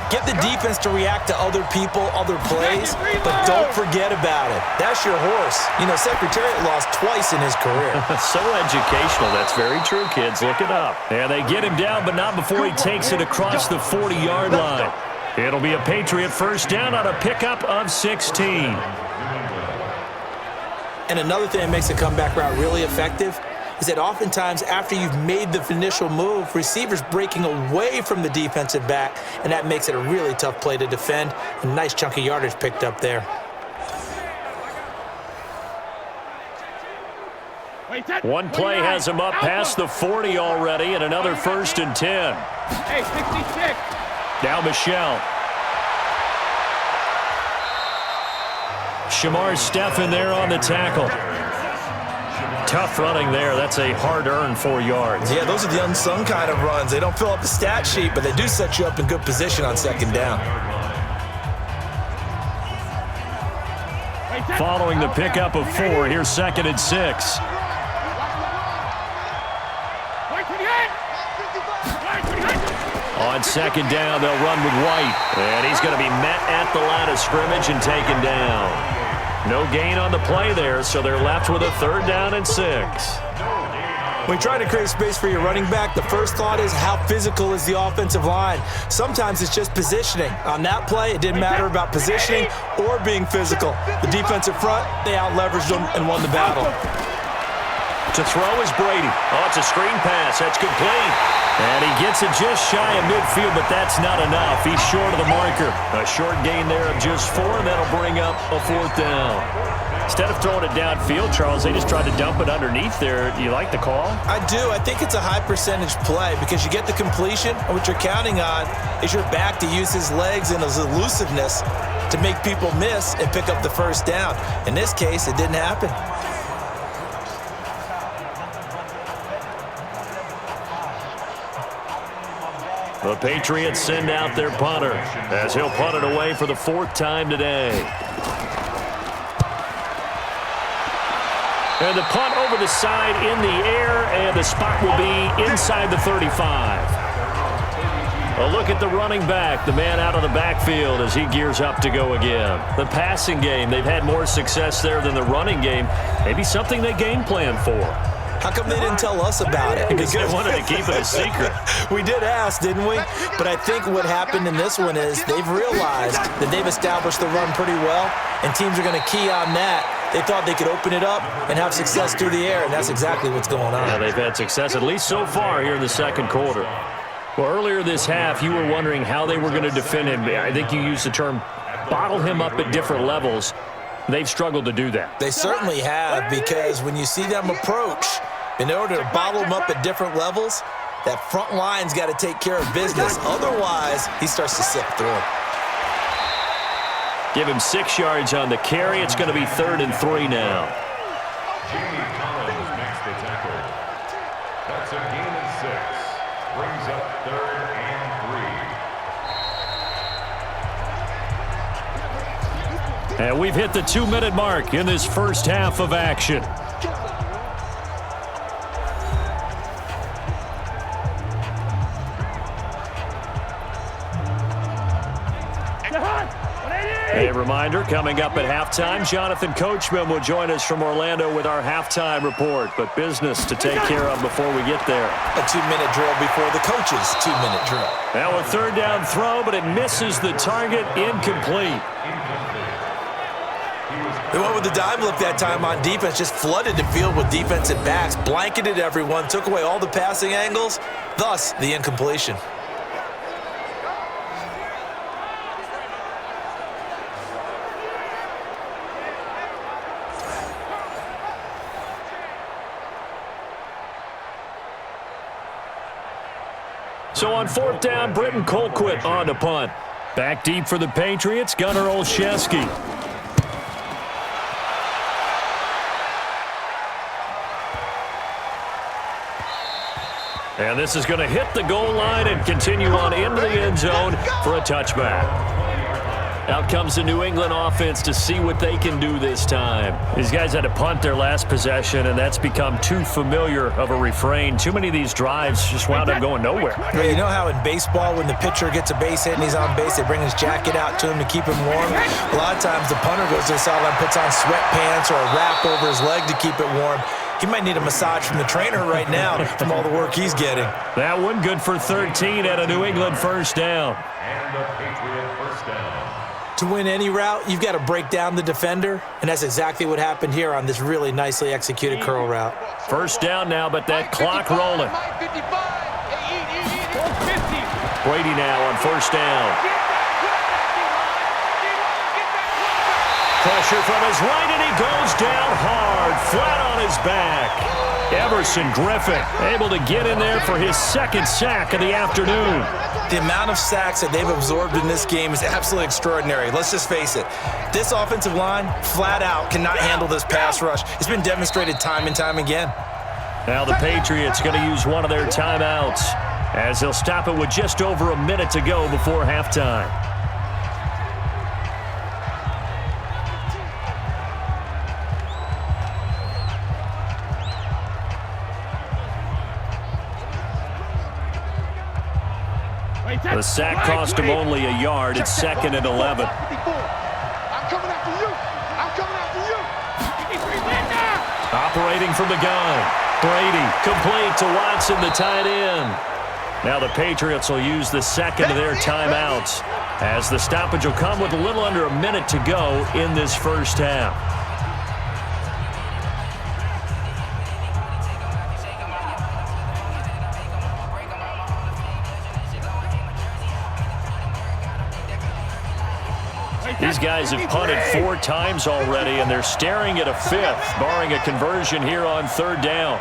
Get the defense to react to other people, other plays, but don't forget about it. That's your horse. You know, Secretariat lost twice in his career. So educational. That's very true, kids. Look it up. And they get him down, but not before he takes it across the 40-yard line. It'll be a Patriot first down on a pickup of 16. And another thing that makes a comeback route really effective is that oftentimes after you've made the initial move, receivers breaking away from the defensive back, and that makes it a really tough play to defend. A nice chunk of yardage picked up there. One play has him up past the 40 already, and another 1st and 10. Hey, 66. Now Michel. Shamar Stephen there on the tackle. Tough running there. That's a hard-earned 4 yards. Yeah, those are the unsung kind of runs. They don't fill up the stat sheet, but they do set you up in good position on second down. Following the pickup of 4, here's 2nd and 6. On second down, they'll run with White. And he's going to be met at the line of scrimmage and taken down. No gain on the play there, so they're left with a 3rd down and 6. When you try to create space for your running back, the first thought is how physical is the offensive line. Sometimes it's just positioning. On that play, it didn't matter about positioning or being physical. The defensive front, they out-leveraged them and won the battle. To throw is Brady. Oh, it's a screen pass. That's complete. And he gets it just shy of midfield, but that's not enough. He's short of the marker. A short gain there of just 4, and that'll bring up a 4th down. Instead of throwing it downfield, Charles, they just tried to dump it underneath there. Do you like the call? I do. I think it's a high-percentage play because you get the completion, and what you're counting on is your back to use his legs and his elusiveness to make people miss and pick up the 1st down. In this case, it didn't happen. The Patriots send out their punter as he'll punt it away for the 4th time today. And the punt over the side in the air, and the spot will be inside the 35. A look at the running back, the man out of the backfield as he gears up to go again. The passing game, they've had more success there than the running game. Maybe something they game plan for. How come they didn't tell us about it? Because they wanted to keep it a secret. We did ask, didn't we? But I think what happened in this one is they've realized that they've established the run pretty well, and teams are going to key on that. They thought they could open it up and have success through the air, and that's exactly what's going on. Yeah, they've had success, at least so far here in the 2nd quarter. Well, earlier this half, you were wondering how they were going to defend him. I think you used the term bottle him up at different levels. They've struggled to do that. They certainly have, because when you see them approach, in order to bottle them up at different levels, that front line's got to take care of business. Otherwise, he starts to slip through. Give him 6 yards on the carry. It's going to be 3rd and 3 now. Jamie Collins makes the tackle. That's a gain of 6. Brings up 3rd and 3. And we've hit the 2-minute mark in this first half of action. A reminder, coming up at halftime, Jonathan Coachman will join us from Orlando with our halftime report, but business to take care of before we get there. A 2-minute drill before the coach's 2-minute drill. Now a 3rd down throw, but it misses the target, incomplete. They went with the dime look that time on defense, just flooded the field with defensive backs, blanketed everyone, took away all the passing angles, thus the incompletion. So on 4th down, Britton Colquitt on to punt. Back deep for the Patriots, Gunnar Olszewski. And this is going to hit the goal line and continue on into the end zone for a touchback. Out comes the New England offense to see what they can do this time. These guys had to punt their last possession, and that's become too familiar of a refrain. Too many of these drives just wound up going nowhere. Well, you know how in baseball, when the pitcher gets a base hit and he's on base, they bring his jacket out to him to keep him warm? A lot of times the punter goes to the sideline, puts on sweatpants or a wrap over his leg to keep it warm. He might need a massage from the trainer right now from all the work he's getting. That one good for 13 at a New England first down. And the Patriot first down. To win any route, you've got to break down the defender, and that's exactly what happened here on this really nicely executed curl route. First down now, but that clock rolling. Brady now on first down. Pressure from his right, and he goes down hard, flat on his back. Everson Griffin able to get in there for his second sack of the afternoon. The amount of sacks that they've absorbed in this game is absolutely extraordinary. Let's just face it. This offensive line, flat out, cannot handle this pass rush. It's been demonstrated time and time again. Now the Patriots going to use one of their timeouts as they'll stop it with just over a minute to go before halftime. The sack cost him only a yard. It's 2nd and 11. I'm coming after you. I'm coming after you. Operating from the gun. Brady complete to Watson, the tight end. Now the Patriots will use the second of their timeouts as the stoppage will come with a little under a minute to go in this first half. These guys have punted 4 times already, and they're staring at a 5th, barring a conversion here on 3rd down.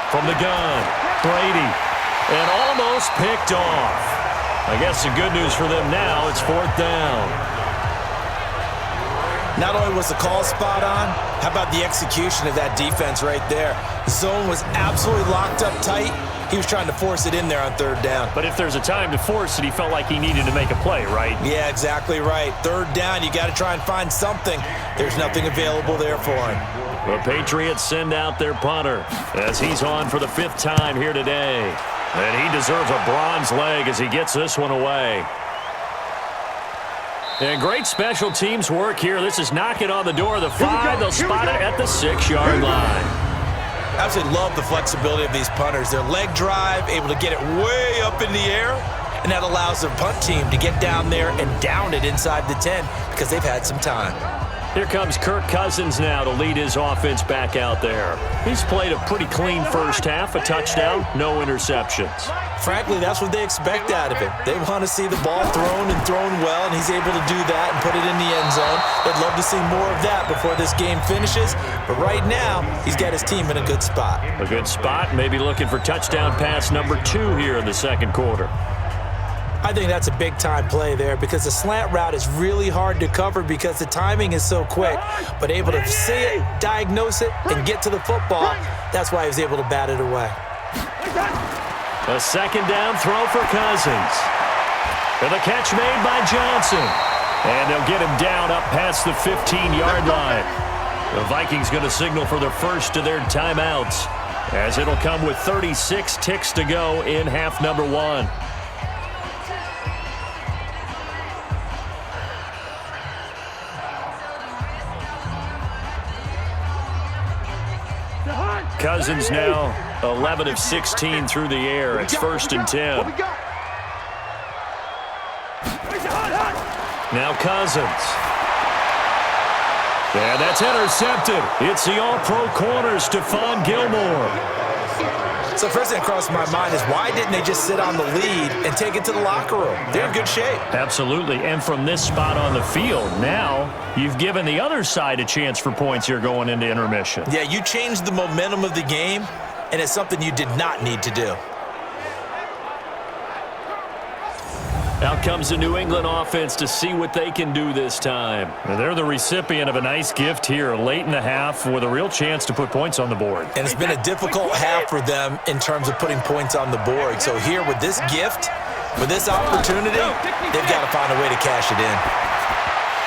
From the gun, Brady, and almost picked off. I guess the good news for them now, it's 4th down. Not only was the call spot on, how about the execution of that defense right there? The zone was absolutely locked up tight. He was trying to force it in there on 3rd down. But if there's a time to force it, he felt like he needed to make a play, right? Yeah, exactly right. 3rd down, you got to try and find something. There's nothing available there for him. The Patriots send out their punter as he's on for the 5th time here today. And he deserves a bronze leg as he gets this one away. And great special teams work here. This is knocking on the door of the 5. They'll spot it at the 6-yard line. Absolutely love the flexibility of these punters. Their leg drive, able to get it way up in the air, and that allows their punt team to get down there and down it inside the 10 because they've had some time. Here comes Kirk Cousins now to lead his offense back out there. He's played a pretty clean first half, a touchdown, no interceptions. Frankly, that's what they expect out of him. They want to see the ball thrown and thrown well, and he's able to do that and put it in the end zone. They'd love to see more of that before this game finishes, but right now, he's got his team in a good spot. A good spot, maybe looking for touchdown pass number 2 here in the 2nd quarter. I think that's a big-time play there because the slant route is really hard to cover because the timing is so quick. But able to see it, diagnose it, and get to the football, that's why he was able to bat it away. A 2nd down throw for Cousins. And the catch made by Johnson. And they'll get him down up past the 15-yard line. The Vikings going to signal for the first of their timeouts as it'll come with 36 ticks to go in half number 1. Cousins now 11 of 16 through the air. It's 1st and 10. Now Cousins. Yeah, that's intercepted. It's the all-pro corner, Stephon Gilmore. So first thing that crossed my mind is why didn't they just sit on the lead and take it to the locker room? They're in good shape. Absolutely, and from this spot on the field, now you've given the other side a chance for points here going into intermission. Yeah, you changed the momentum of the game, and it's something you did not need to do. Out comes the New England offense to see what they can do this time. And they're the recipient of a nice gift here late in the half with a real chance to put points on the board. And it's been a difficult half for them in terms of putting points on the board. So here with this gift, with this opportunity, they've got to find a way to cash it in.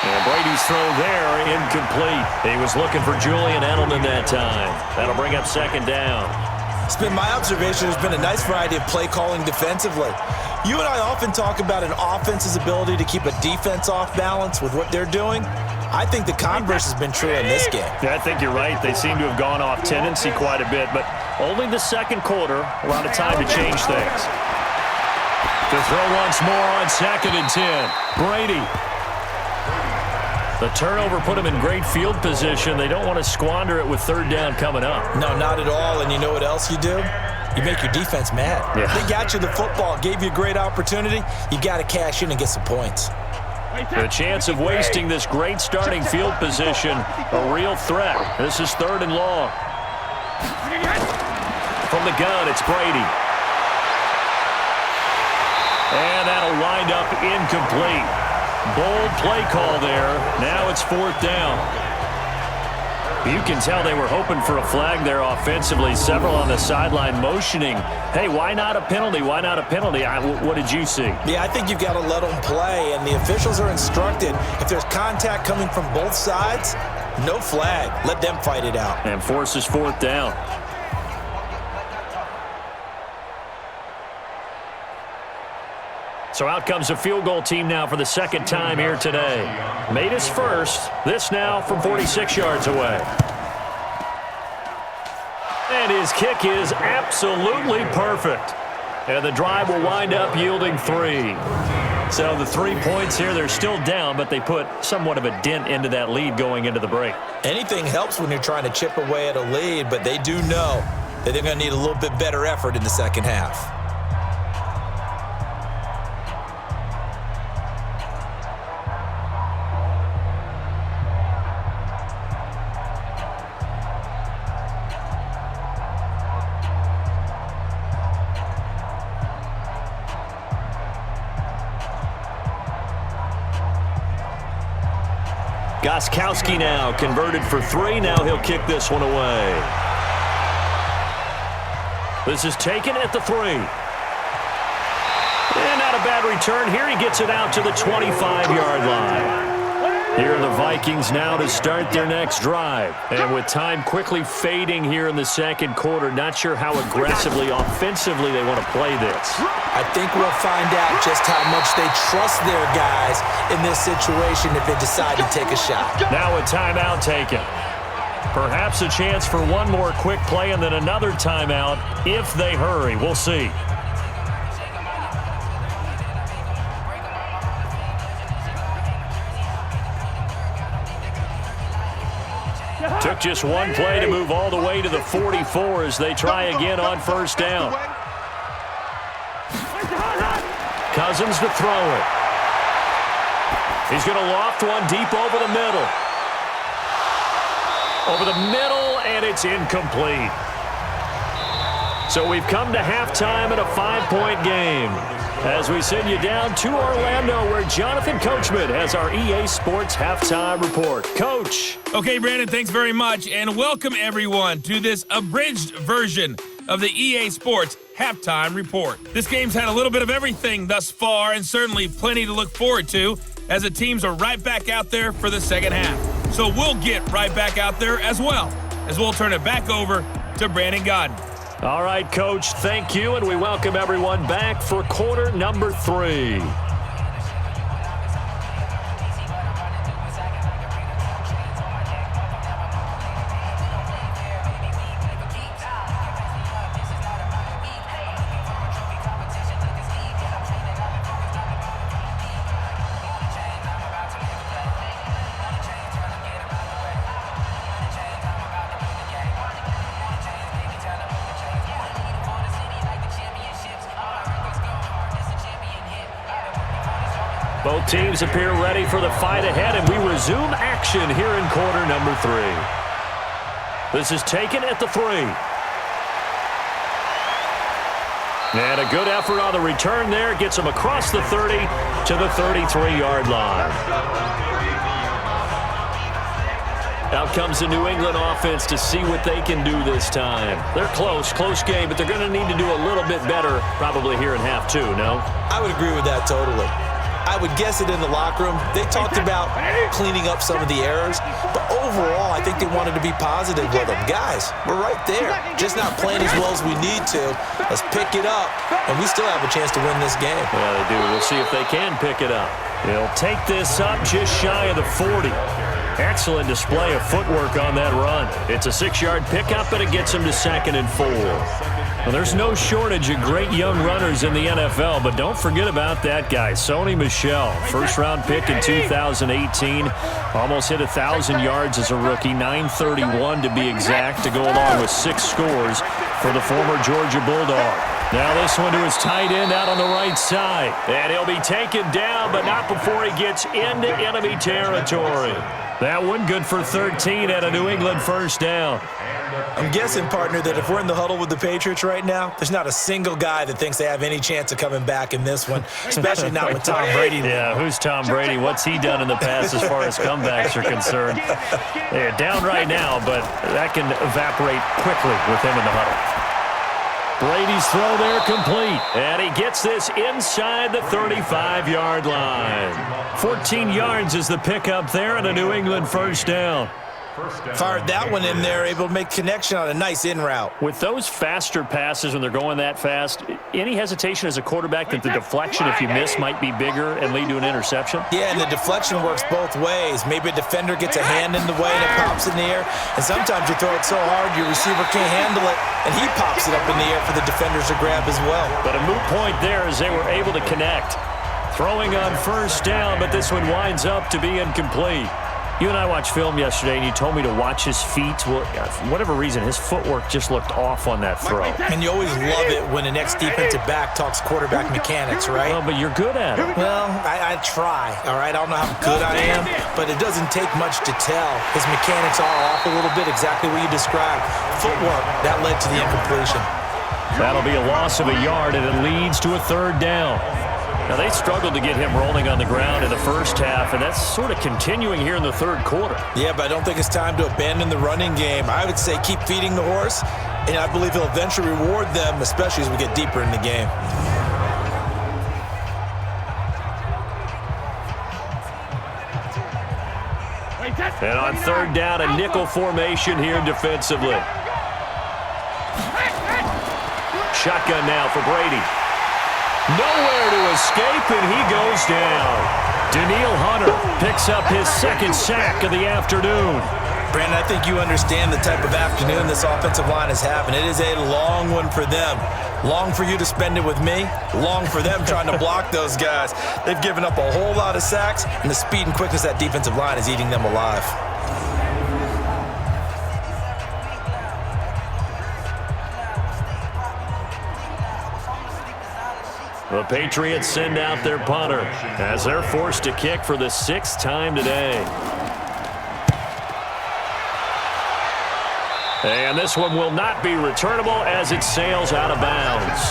And Brady's throw there, incomplete. He was looking for Julian Edelman that time. That'll bring up second down. It's been my observation there's been a nice variety of play calling defensively. You and I often talk about an offense's ability to keep a defense off balance with what they're doing. I think the converse has been true in this game. Yeah, I think you're right. They seem to have gone off tendency quite a bit, but only the second quarter, a lot of time to change things. To throw once more on 2nd and 10. Brady. The turnover put them in great field position. They don't want to squander it with 3rd down coming up. No, not at all. And you know what else you do? You make your defense mad. Yeah. They got you the football, gave you a great opportunity. You got to cash in and get some points. The chance of wasting this great starting field position, a real threat. This is 3rd and long. From the gun, it's Brady. And that'll wind up incomplete. Bold play call there. Now it's 4th down. You can tell they were hoping for a flag there offensively. Several on the sideline motioning. Hey, why not a penalty? Why not a penalty? What did you see? Yeah, I think you've got to let them play, and the officials are instructed if there's contact coming from both sides, no flag. Let them fight it out. And forces 4th down. So out comes a field goal team now for the 2nd time here today. Made his first. This now from 46 yards away. And his kick is absolutely perfect. And the drive will wind up yielding 3. So the 3 points here, they're still down, but they put somewhat of a dent into that lead going into the break. Anything helps when you're trying to chip away at a lead, but they do know that they're going to need a little bit better effort in the second half. Gostkowski now converted for 3. Now he'll kick this one away. This is taken at the 3. And not a bad return here. He gets it out to the 25-yard line. Here are the Vikings now to start their next drive. And with time quickly fading here in the second quarter, not sure how aggressively, offensively they want to play this. I think we'll find out just how much they trust their guys in this situation if they decide to take a shot. Now a timeout taken. Perhaps a chance for one more quick play and then another timeout if they hurry. We'll see. Took just one play to move all the way to the 44 as they try again on 1st down. Cousins to throw it. He's going to loft one deep over the middle. Over the middle, and it's incomplete. So we've come to halftime in a 5-point game. As we send you down to Orlando, where Jonathan Coachman has our EA Sports Halftime Report. Coach. Okay, Brandon, thanks very much, and welcome everyone to this abridged version of the EA Sports Halftime Report. This game's had a little bit of everything thus far, and certainly plenty to look forward to, as the teams are right back out there for the second half. So we'll get right back out there as well, as we'll turn it back over to Brandon Godden. All right, Coach, thank you, and we welcome everyone back for quarter number 3. Both teams appear ready for the fight ahead, and we resume action here in quarter number 3. This is taken at the 3. And a good effort on the return there. Gets him across the 30 to the 33-yard line. Out comes the New England offense to see what they can do this time. They're close game, but they're going to need to do a little bit better probably here in half two, no? I would agree with that totally. I would guess it in the locker room. They talked about cleaning up some of the errors, but overall, I think they wanted to be positive with them. Guys, we're right there. Just not playing as well as we need to. Let's pick it up, and we still have a chance to win this game. Yeah, they do. We'll see if they can pick it up. They'll take this up just shy of the 40. Excellent display of footwork on that run. It's a 6-yard pickup, and it gets him to 2nd and 4. Well, there's no shortage of great young runners in the NFL, but don't forget about that guy, Sony Michel. First-round pick in 2018. Almost hit 1,000 yards as a rookie, 931 to be exact, to go along with 6 scores for the former Georgia Bulldog. Now this one to his tight end out on the right side. And he'll be taken down, but not before he gets into enemy territory. That one good for 13 at a New England first down. I'm guessing, partner, that if we're in the huddle with the Patriots right now, there's not a single guy that thinks they have any chance of coming back in this one, especially not with Tom Brady. Yeah, who's Tom Brady? What's he done in the past as far as comebacks are concerned? They're down right now, but that can evaporate quickly with him in the huddle. Brady's throw there complete. And he gets this inside the 35-yard line. 14 yards is the pickup there and a New England first down. Fired that one in there, able to make connection on a nice in route. With those faster passes when they're going that fast, any hesitation as a quarterback that the deflection, if you miss, might be bigger and lead to an interception? Yeah, and the deflection works both ways. Maybe a defender gets a hand in the way and it pops in the air, and sometimes you throw it so hard your receiver can't handle it, and he pops it up in the air for the defenders to grab as well. But a moot point there as they were able to connect. Throwing on first down, but this one winds up to be incomplete. You and I watched film yesterday, and you told me to watch his feet. Well, for whatever reason, his footwork just looked off on that throw. And you always love it when the next defensive back talks quarterback mechanics, right? Well, but you're good at it. Well, I try, all right? I don't know how good I am, but it doesn't take much to tell. His mechanics are off a little bit, exactly what you described. Footwork, that led to the incompletion. That'll be a loss of a yard, and it leads to a third down. Now, they struggled to get him rolling on the ground in the first half, and that's sort of continuing here in the third quarter. Yeah, but I don't think it's time to abandon the running game. I would say keep feeding the horse, and I believe he'll eventually reward them, especially as we get deeper in the game. And on third down, a nickel formation here defensively. Shotgun now for Brady. Nowhere to escape, and he goes down. Danielle Hunter picks up his second sack of the afternoon. Brandon, I think you understand the type of afternoon this offensive line is having. It is a long one for them. Long for you to spend it with me. Long for them trying to block those guys. They've given up a whole lot of sacks, and the speed and quickness of that defensive line is eating them alive. The Patriots send out their punter as they're forced to kick for the 6th time today. And this one will not be returnable as it sails out of bounds.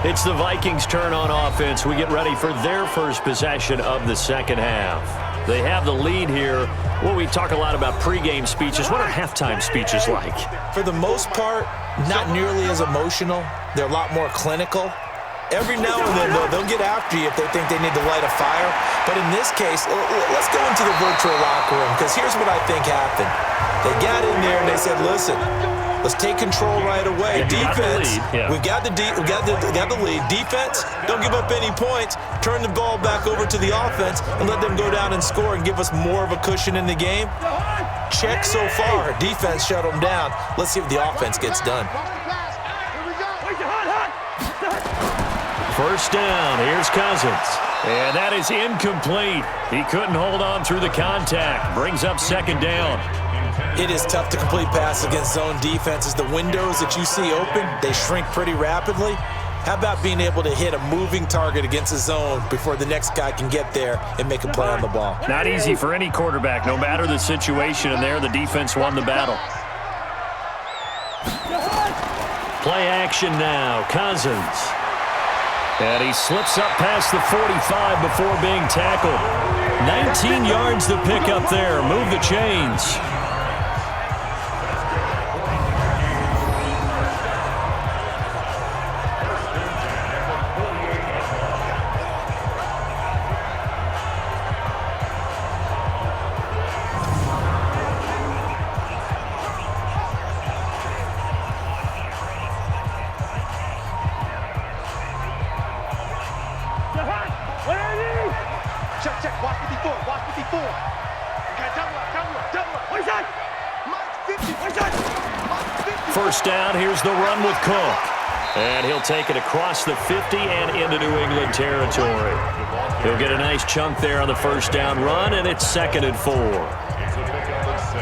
It's the Vikings' turn on offense. We get ready for their first possession of the second half. They have the lead here. Well, we talk a lot about pregame speeches. What are halftime speeches like? For the most part, not nearly as emotional. They're a lot more clinical. Every now and then, though, they'll get after you if they think they need to light a fire. But in this case, let's go into the virtual locker room, because here's what I think happened. They got in there and they said, listen, let's take control right away. Defense, we've got the lead. Defense, don't give up any points. Turn the ball back over to the offense and let them go down and score and give us more of a cushion in the game. Check so far. Defense shut them down. Let's see if the offense gets done. First down, here's Cousins. And that is incomplete. He couldn't hold on through the contact. Brings up second down. It is tough to complete passes against zone defenses. The windows that you see open, they shrink pretty rapidly. How about being able to hit a moving target against a zone before the next guy can get there and make a play on the ball? Not easy for any quarterback, no matter the situation, and there the defense won the battle. Play action now. Cousins. And he slips up past the 45 before being tackled. 19 yards to pick up there. Move the chains. Check. Watch 54. Watch 54. Okay, double up. Where's that? Mike 50. Where's that? Mike 50. First down, here's the run with Cook. And he'll take it across the 50 and into New England territory. He'll get a nice chunk there on the first down run, and it's 2nd and 4.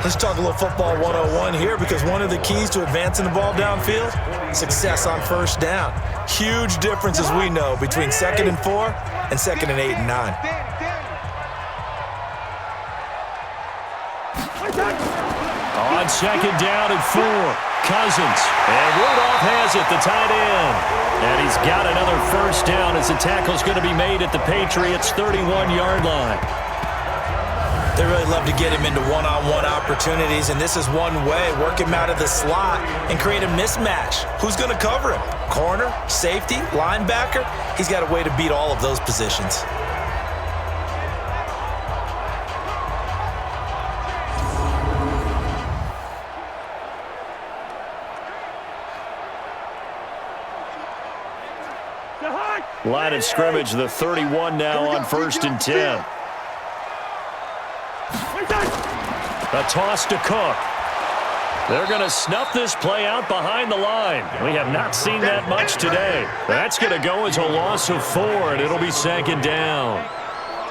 Let's talk a little football 101 here, because one of the keys to advancing the ball downfield, success on first down. Huge difference, as we know, between 2nd and 4 and 2nd and 8 and 9. On 2nd down and 4, Cousins. And Rudolph has it, the tight end. And he's got another first down as the tackle's going to be made at the Patriots' 31-yard line. They really love to get him into one-on-one opportunities, and this is one way. Work him out of the slot and create a mismatch. Who's going to cover him? Corner, safety, linebacker? He's got a way to beat all of those positions. Line of scrimmage, the 31 now on 1st and 10. A toss to Cook. They're going to snuff this play out behind the line. We have not seen that much today. That's going to go as a loss of 4, and it'll be 2nd down.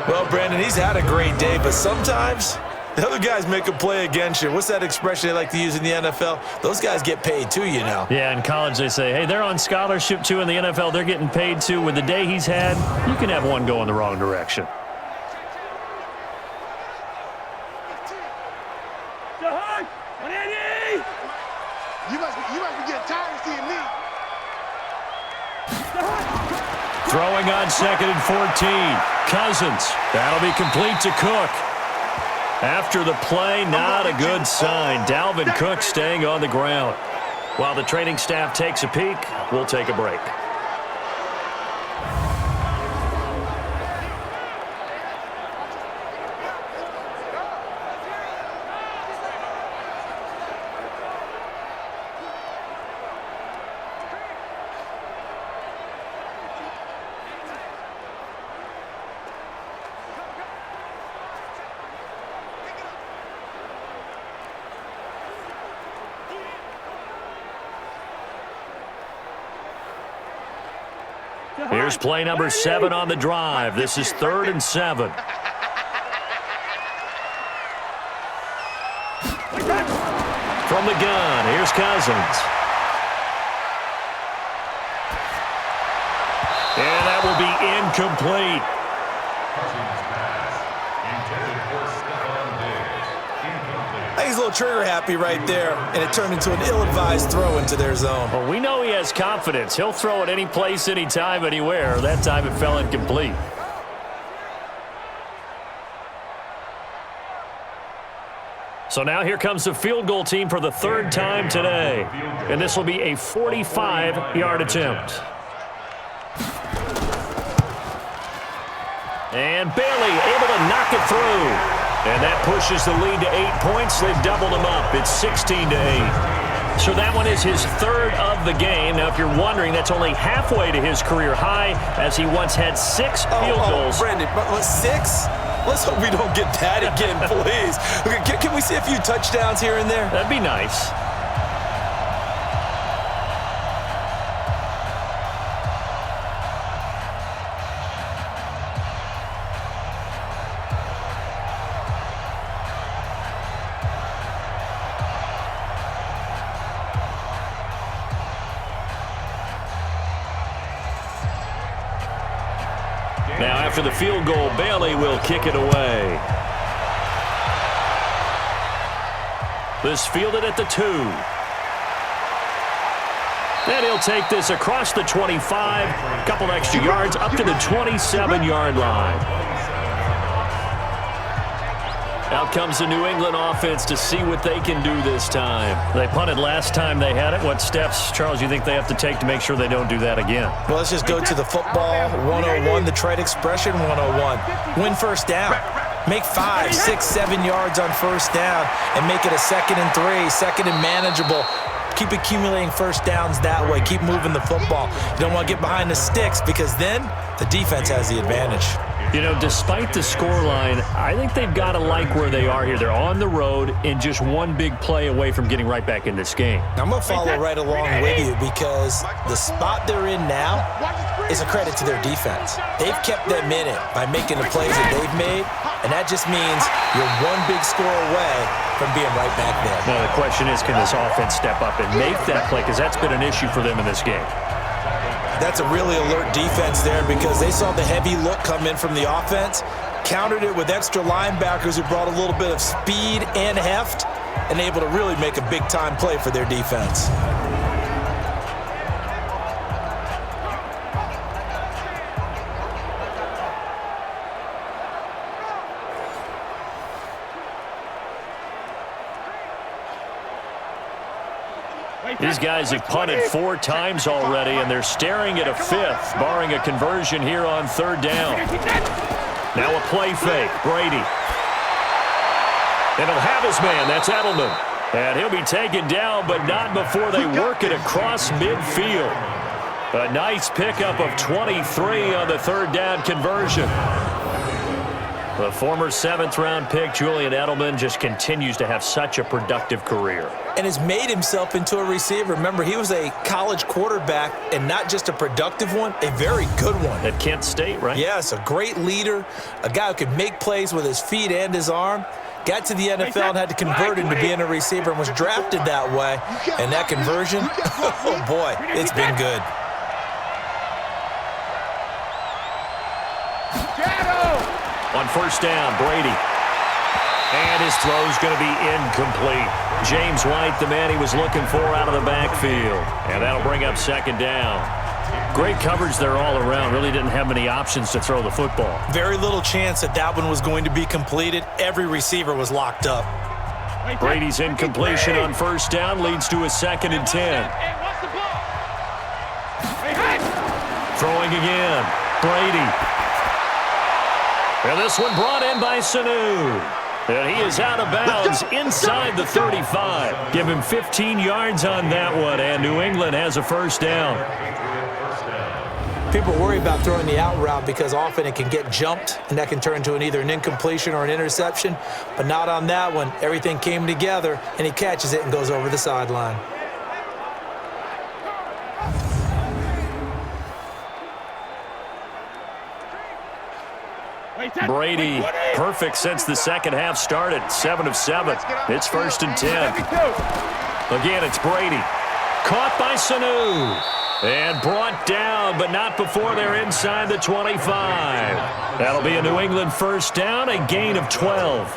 Well, Brandon, he's had a great day, but sometimes the other guys make a play against you. What's that expression they like to use in the NFL? Those guys get paid too, you know. Yeah, in college they say, hey, they're on scholarship too. In the NFL, they're getting paid too. With the day he's had, you can have one go in the wrong direction. You must be getting tired of seeing me. Throwing on 2nd and 14. Cousins. That'll be complete to Cook. After the play, not a good sign. Dalvin Cook staying on the ground. While the training staff takes a peek, we'll take a break. Here's play number 7 on the drive. This is 3rd and 7. From the gun, here's Cousins. And that will be incomplete. He's a little trigger happy right there, and it turned into an ill-advised throw into their zone. Well, we know he has confidence. He'll throw it any place, anytime, anywhere. That time it fell incomplete. So now here comes the field goal team for the 3rd time today. And this will be a 45-yard attempt. And Bailey able to knock it through. And that pushes the lead to 8 points. They've doubled them up. It's 16-8. So that one is his 3rd of the game. Now, if you're wondering, that's only halfway to his career high, as he once had 6 field goals. Brandon, 6? Let's hope we don't get that again, please. Okay, can we see a few touchdowns here and there? That'd be nice. Now, after the field goal, Bailey will kick it away. This fielded at the 2. And he'll take this across the 25, a couple extra yards up to the 27-yard line. Out comes the New England offense to see what they can do this time. They punted last time they had it. What steps, Charles, you think they have to take to make sure they don't do that again? Well, let's just go to the football 101, the trade expression 101. Win first down. Make 5, 6, 7 yards on first down and make it a 2nd and 3, second and manageable. Keep accumulating first downs that way. Keep moving the football. You don't want to get behind the sticks because then the defense has the advantage. You know, despite the scoreline, I think they've got to like where they are here. They're on the road and just one big play away from getting right back in this game. I'm going to follow right along with you because the spot they're in now is a credit to their defense. They've kept them in it by making the plays that they've made, and that just means you're one big score away from being right back there. Now, the question is, can this offense step up and make that play? Because that's been an issue for them in this game. That's a really alert defense there because they saw the heavy look come in from the offense, countered it with extra linebackers who brought a little bit of speed and heft, and able to really make a big-time play for their defense. These guys have punted 4 times already, and they're staring at a 5th, barring a conversion here on 3rd down. Now a play fake, Brady. And he'll have his man, that's Edelman. And he'll be taken down, but not before they work it across midfield. A nice pickup of 23 on the 3rd down conversion. The former 7th-round pick, Julian Edelman, just continues to have such a productive career. And has made himself into a receiver. Remember, he was a college quarterback, and not just a productive one, a very good one. At Kent State, right? Yes, a great leader, a guy who could make plays with his feet and his arm. Got to the NFL and had to convert into being a receiver and was drafted that way. And that conversion, oh boy, it's been good. On first down, Brady. And his throw's going to be incomplete. James White, the man he was looking for out of the backfield. And that'll bring up 2nd down. Great coverage there all around. Really didn't have many options to throw the football. Very little chance that one was going to be completed. Every receiver was locked up. Brady's incompletion on first down leads to a 2nd and 10. Throwing again. Brady. And this one brought in by Sanu. And he is out of bounds inside the 35. Give him 15 yards on that one, and New England has a first down. People worry about throwing the out route because often it can get jumped, and that can turn into either an incompletion or an interception. But not on that one. Everything came together, and he catches it and goes over the sideline. Brady, perfect since the second half started. 7 of 7. It's 1st and 10. Again, it's Brady. Caught by Sanu. And brought down, but not before they're inside the 25. That'll be a New England first down, a gain of 12.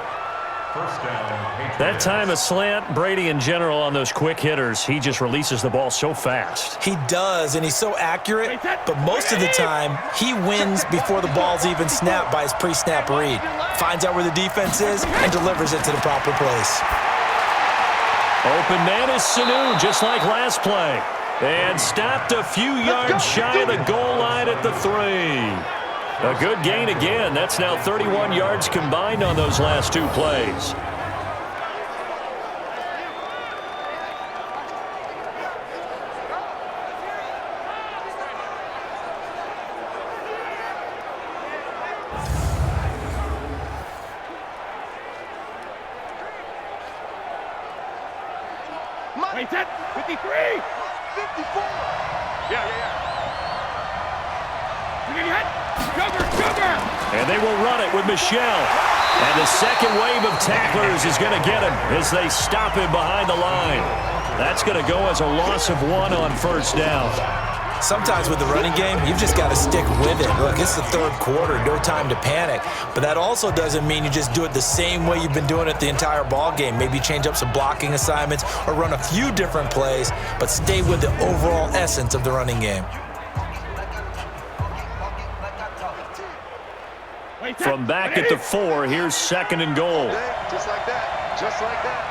That time a slant, Brady in general on those quick hitters, he just releases the ball so fast. He does, and he's so accurate, but most of the time he wins before the ball's even snapped by his pre-snap read. Finds out where the defense is and delivers it to the proper place. Open man is Sanu, just like last play. And stopped a few yards shy of the goal line at the 3. A good gain again. That's now 31 yards combined on those last 2 plays. Wait, 53! 54! Yeah. Sugar! And they will run it with Michelle. And the second wave of tacklers is going to get him as they stop him behind the line. That's going to go as a loss of 1 on first down. Sometimes with the running game, you've just got to stick with it. Look, it's the third quarter, no time to panic. But that also doesn't mean you just do it the same way you've been doing it the entire ball game. Maybe change up some blocking assignments or run a few different plays, but stay with the overall essence of the running game. From back at the 4, here's 2nd and goal. Just like that. Just like that.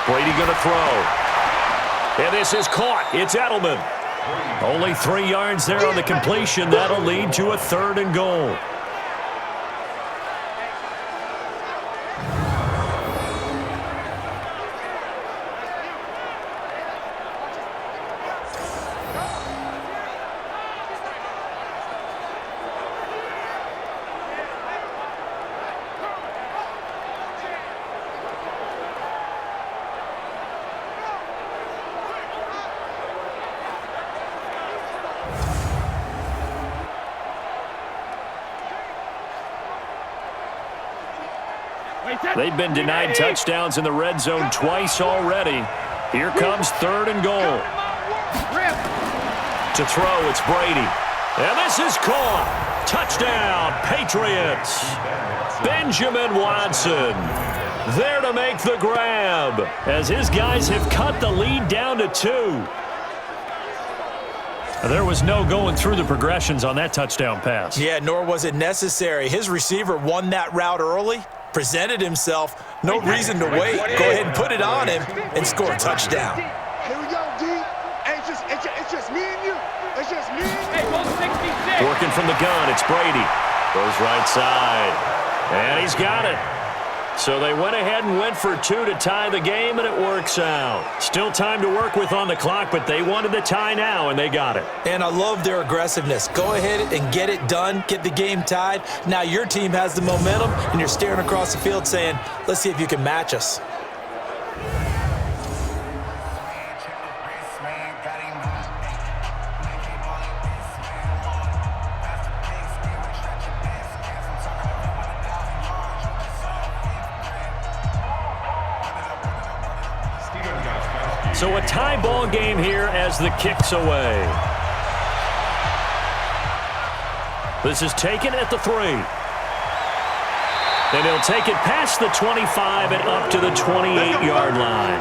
Brady going to throw. And this is caught. It's Edelman. Only 3 yards there on the completion. That'll lead to a 3rd and goal. They've been denied touchdowns in the red zone twice already. Here comes 3rd and goal. To throw, it's Brady. And this is caught. Touchdown, Patriots. Benjamin Watson there to make the grab as his guys have cut the lead down to 2. There was no going through the progressions on that touchdown pass. Yeah, nor was it necessary. His receiver won that route early, presented himself, no reason to wait. Go ahead and put it on him and score a touchdown. Here we go, D. It's just me and you. It's just me and you. Working from the gun, it's Brady. Goes right side. And he's got it. So they went ahead and went for 2 to tie the game, and it works out. Still time to work with on the clock, but they wanted the tie now, and they got it. And I love their aggressiveness. Go ahead and get it done, get the game tied. Now your team has the momentum, and you're staring across the field saying, let's see if you can match us. So a tie ball game here as the kick's away. This is taken at the 3. And he'll take it past the 25 and up to the 28-yard line.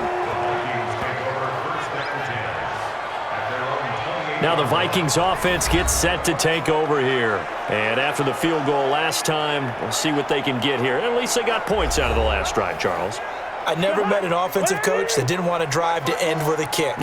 Now the Vikings offense gets set to take over here. And after the field goal last time, we'll see what they can get here. At least they got points out of the last drive, Charles. I never met an offensive coach that didn't want to drive to end with a kick.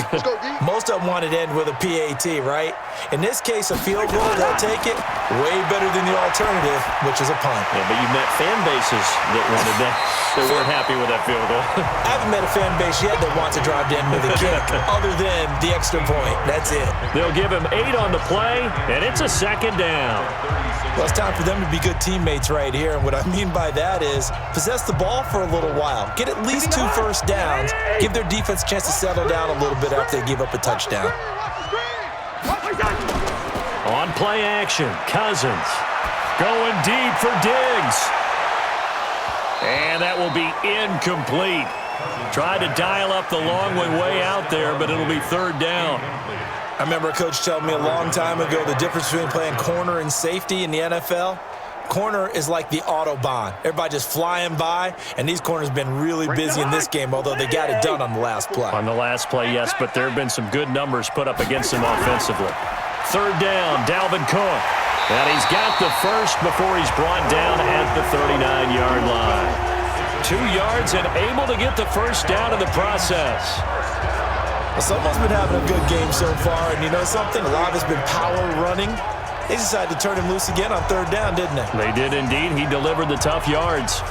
Most of them wanted to end with a PAT, right? In this case, a field goal, they'll take it way better than the alternative, which is a punt. Yeah, but you met fan bases that wanted that. They weren't happy with that field goal. I haven't met a fan base yet that wants to drive to end with a kick, other than the extra point. That's it. They'll give him 8 on the play, and it's a 2nd down. Well, it's time for them to be good teammates right here. And what I mean by that is possess the ball for a little while. Get at least 2 first downs. Give their defense a chance to settle down a little bit after they give up a touchdown. On play action, Cousins going deep for Diggs. And that will be incomplete. Tried to dial up the long one way out there, but it'll be 3rd down. I remember a coach telling me a long time ago the difference between playing corner and safety in the NFL. Corner is like the Autobahn. Everybody just flying by, and these corners have been really busy in this game, although they got it done on the last play. On the last play, yes, but there have been some good numbers put up against him offensively. 3rd down, Dalvin Cook. And he's got the first before he's brought down at the 39-yard line. 2 yards and able to get the first down in the process. Well, someone's been having a good game so far, and you know something? A lot of it's been power running. They decided to turn him loose again on 3rd down, didn't they? They did indeed. He delivered the tough yards.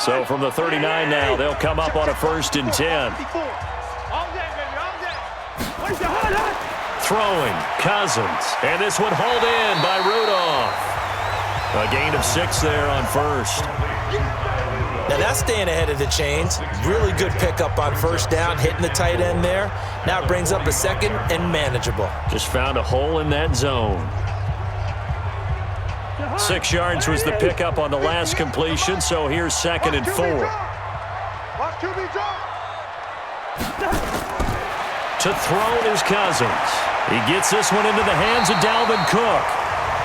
So from the 39 now, they'll come up on a 1st and 10. Throwing, Cousins. And this one hauled in by Rudolph. A gain of 6 there on 1st. Now that's staying ahead of the chains. Really good pickup on 1st down, hitting the tight end there. Now it brings up a 2nd and manageable. Just found a hole in that zone. 6 yards was the pickup on the last completion, so here's 2nd and 4. To throw is Cousins. He gets this one into the hands of Dalvin Cook.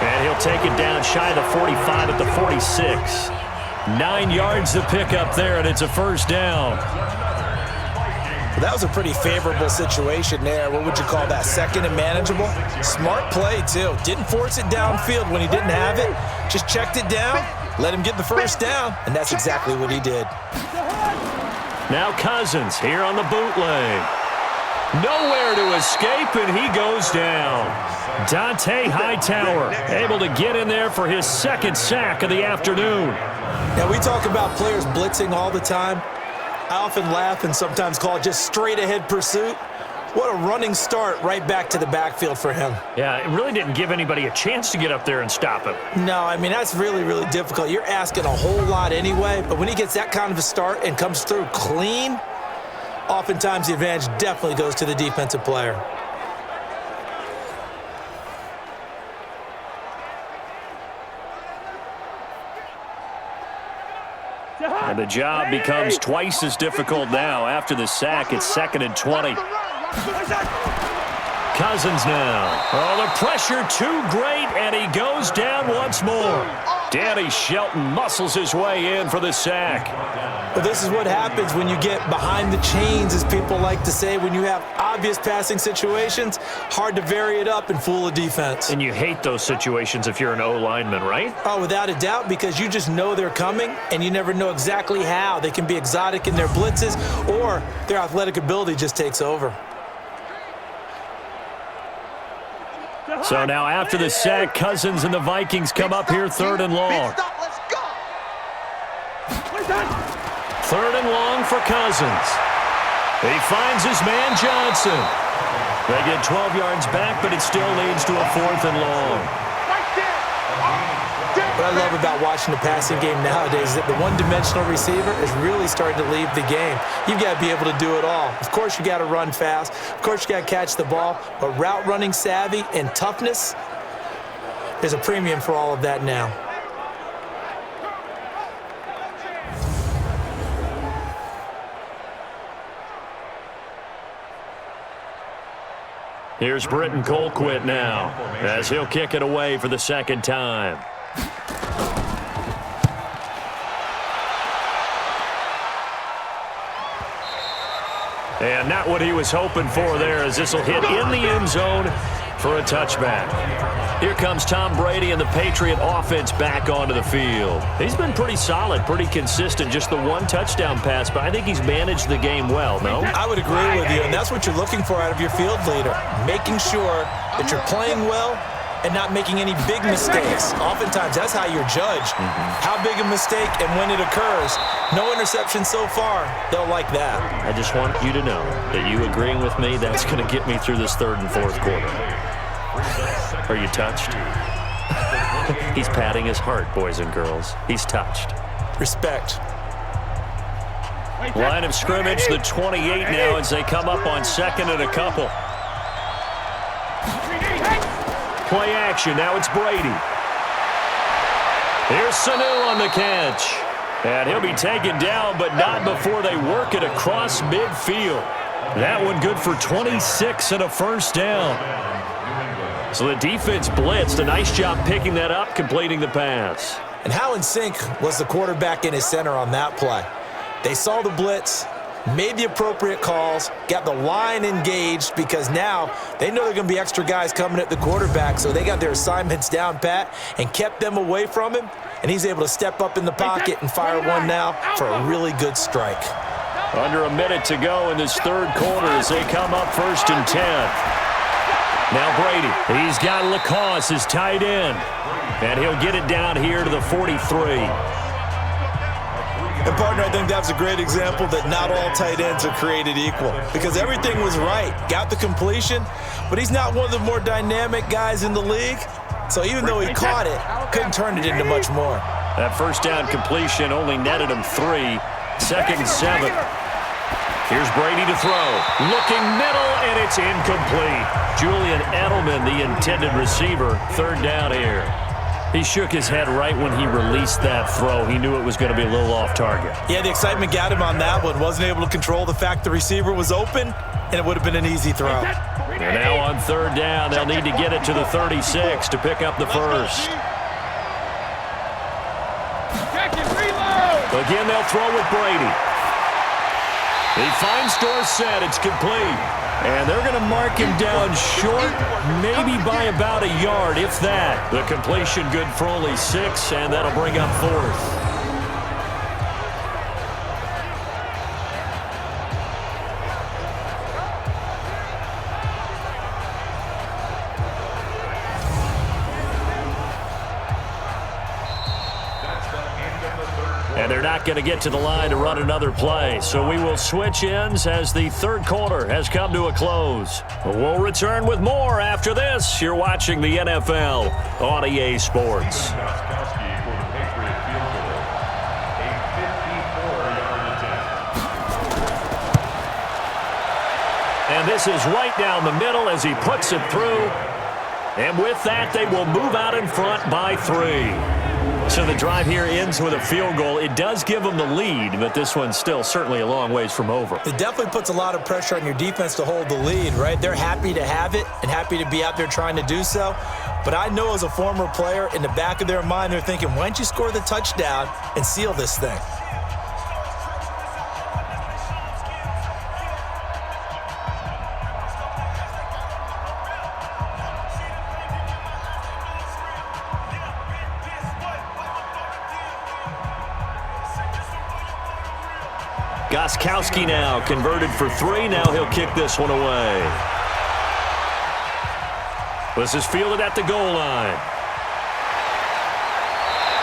And he'll take it down shy of the 45 at the 46. 9 yards to pick up there, and it's a first down. Well, that was a pretty favorable situation there. What would you call that? 2nd and manageable? Smart play, too. Didn't force it downfield when he didn't have it. Just checked it down, let him get the first down, and that's exactly what he did. Now Cousins here on the bootleg. Nowhere to escape, and he goes down. Dante Hightower able to get in there for his 2nd sack of the afternoon. Now, we talk about players blitzing all the time. I often laugh and sometimes call it just straight-ahead pursuit. What a running start right back to the backfield for him. Yeah, it really didn't give anybody a chance to get up there and stop him. No, I mean, that's really, really difficult. You're asking a whole lot anyway, but when he gets that kind of a start and comes through clean, oftentimes the advantage definitely goes to the defensive player. And the job becomes twice as difficult now. After the sack, it's 2nd and 20. Cousins now. Oh, the pressure too great, and he goes down once more. Danny Shelton muscles his way in for the sack. Well, this is what happens when you get behind the chains, as people like to say. When you have obvious passing situations, hard to vary it up and fool a defense. And you hate those situations if you're an O-lineman, right? Oh, without a doubt, because you just know they're coming, and you never know exactly how. They can be exotic in their blitzes, or their athletic ability just takes over. So now after the sack, Cousins and the Vikings come up here 3rd and long. 3rd and long for Cousins. He finds his man Johnson. They get 12 yards back, but it still leads to a 4th and long. What I love about watching the passing game nowadays is that the one-dimensional receiver is really starting to leave the game. You've got to be able to do it all. Of course, you got to run fast. Of course, you got to catch the ball. But route running savvy and toughness, there's a premium for all of that now. Here's Britton Colquitt now, as he'll kick it away for the 2nd time. And not what he was hoping for there, as this will hit in the end zone for a touchback. Here comes Tom Brady and the Patriot offense back onto the field. He's been pretty solid, pretty consistent, just the 1 touchdown pass, but I think he's managed the game well, no? I would agree with you, and that's what you're looking for out of your field leader, making sure that you're playing well and not making any big mistakes. Oftentimes, that's how you're judged. How big a mistake and when it occurs. No interception so far. They'll like that. I just want you to know that you agreeing with me, that's going to get me through this 3rd and 4th quarter. Are you touched? He's patting his heart, boys and girls. He's touched. Respect. Line of scrimmage, the 28 now, as they come up on 2nd and a couple. Play action, now it's Brady. Here's Sanu on the catch. And he'll be taken down, but not before they work it across midfield. That one good for 26 and a first down. So the defense blitzed. A nice job picking that up, completing the pass. And how in sync was the quarterback and his center on that play? They saw the blitz, made the appropriate calls, got the line engaged, because now they know there are going to be extra guys coming at the quarterback, so they got their assignments down pat and kept them away from him, and he's able to step up in the pocket and fire one now for a really good strike. Under a minute to go in this 3rd quarter as they come up 1st and 10. Now Brady, he's got Lacoste, his tight end, and he'll get it down here to the 43. And, partner, I think that's a great example that not all tight ends are created equal, because everything was right. Got the completion, but he's not one of the more dynamic guys in the league. So even though he caught it, couldn't turn it into much more. That first down completion only netted him 3. 2nd and 7. Here's Brady to throw. Looking middle, and it's incomplete. Julian Edelman, the intended receiver. 3rd down here. He shook his head right when he released that throw. He knew it was going to be a little off target. Yeah, the excitement got him on that one. Wasn't able to control the fact the receiver was open, and it would have been an easy throw. And now on third down, they'll need to get it to the 36 to pick up the first. Again, they'll throw with Brady. He finds Dorsett. It's complete. And they're going to mark him down short, maybe by about a yard, if that. The completion good for only 6, and that'll bring up fourth. And they're not going to get to the line to run another play. So we will switch ends as the third quarter has come to a close. We'll return with more after this. You're watching the NFL on EA Sports. And this is right down the middle as he puts it through. And with that, they will move out in front by 3. So the drive here ends with a field goal. It does give them the lead, but this one's still certainly a long ways from over. It definitely puts a lot of pressure on your defense to hold the lead, right? They're happy to have it and happy to be out there trying to do so. But I know as a former player, in the back of their mind, they're thinking, why don't you score the touchdown and seal this thing? Gostkowski now converted for 3. Now he'll kick this one away. This is fielded at the goal line.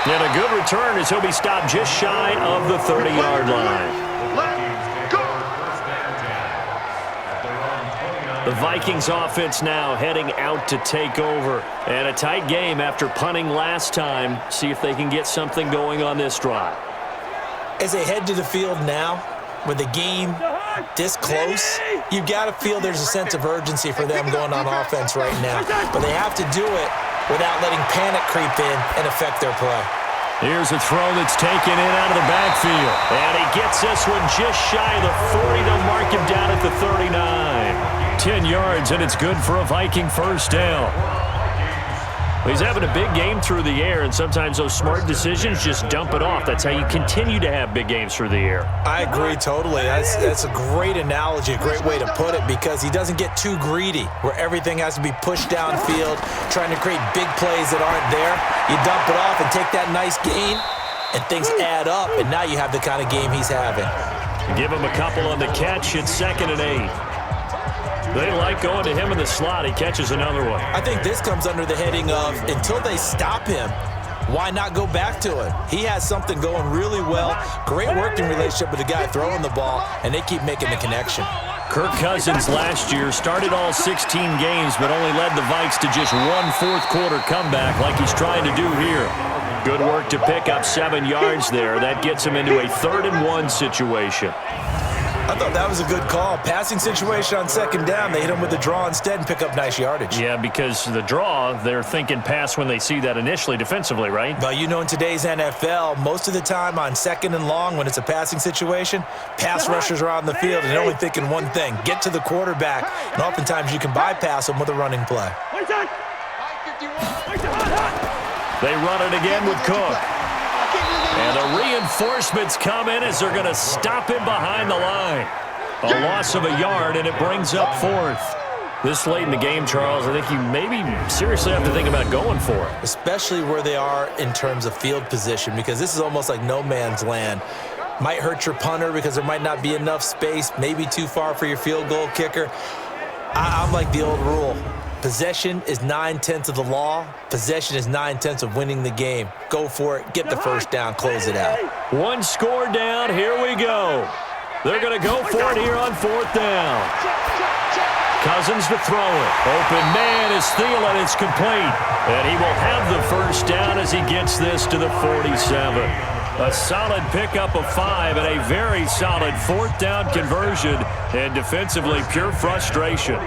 And a good return as he'll be stopped just shy of the 30-yard line. The Vikings offense now heading out to take over. And a tight game after punting last time. See if they can get something going on this drive. As they head to the field now, with the game this close, you've got to feel there's a sense of urgency for them going on offense right now. But they have to do it without letting panic creep in and affect their play. Here's a throw that's taken in out of the backfield. And he gets this one just shy of the 40. They'll mark him down at the 39. 10 yards, and it's good for a Viking first down. He's having a big game through the air, and sometimes those smart decisions just dump it off. That's how you continue to have big games through the air. I agree totally. That's a great analogy, a great way to put it, because he doesn't get too greedy where everything has to be pushed downfield, trying to create big plays that aren't there. You dump it off and take that nice gain, and things add up, and now you have the kind of game he's having. Give him a couple on the catch. It's 2nd and 8. They like going to him in the slot. He catches another one. I think this comes under the heading of, until they stop him, why not go back to it? He has something going really well. Great working relationship with the guy throwing the ball, and they keep making the connection. Kirk Cousins last year started all 16 games, but only led the Vikes to just one fourth-quarter comeback like he's trying to do here. Good work to pick up 7 yards there. That gets him into a 3rd and 1 situation. I thought that was a good call. Passing situation on 2nd down. They hit him with the draw instead and pick up nice yardage. Yeah, because the draw, they're thinking pass when they see that initially defensively, right? But you know, in today's NFL, most of the time on 2nd and long, when it's a passing situation, pass rushers are on the field and they're only thinking one thing, get to the quarterback. And oftentimes you can bypass them with a running play. They run it again with Cook. And the reinforcements come in as they're going to stop him behind the line. A loss of a yard, and it brings up 4th. This late in the game, Charles, I think you maybe seriously have to think about going for it. Especially where they are in terms of field position, because this is almost like no man's land. Might hurt your punter because there might not be enough space, maybe too far for your field goal kicker. I'm like the old rule. Possession is 9/10 of the law. Possession is 9/10 of winning the game. Go for it. Get the first down. Close it out. One score down. Here we go. They're going to go for it here on 4th down. Cousins to throw it. Open man is Thielen. It's complete. And he will have the first down as he gets this to the 47. A solid pickup of 5 and a very solid 4th down conversion. And defensively, pure frustration.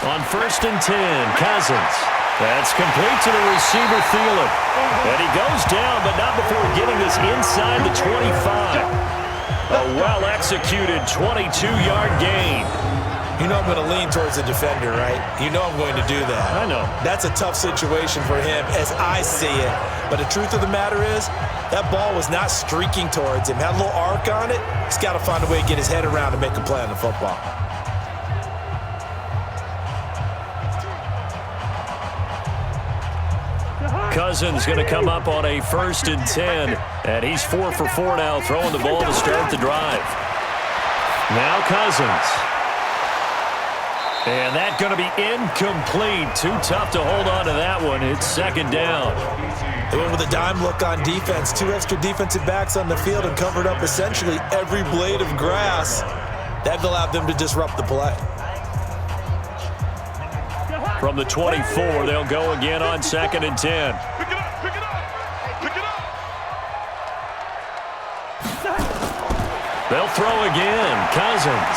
On 1st and 10, Cousins. That's complete to the receiver, Thielen. And he goes down, but not before getting this inside the 25. A well-executed 22-yard gain. You know I'm going to lean towards the defender, right? You know I'm going to do that. I know. That's a tough situation for him as I see it. But the truth of the matter is, that ball was not streaking towards him. Had a little arc on it. He's got to find a way to get his head around and make a play on the football. Cousins going to come up on a 1st and 10. And he's 4 for 4 now, throwing the ball to start the drive. Now Cousins. And that's going to be incomplete. Too tough to hold on to that one. It's 2nd down. They went with a dime look on defense. 2 extra defensive backs on the field and covered up essentially every blade of grass. That allowed them to disrupt the play. From the 24, they'll go again on 2nd and 10. Pick it up, pick it up, pick it up. They'll throw again. Cousins.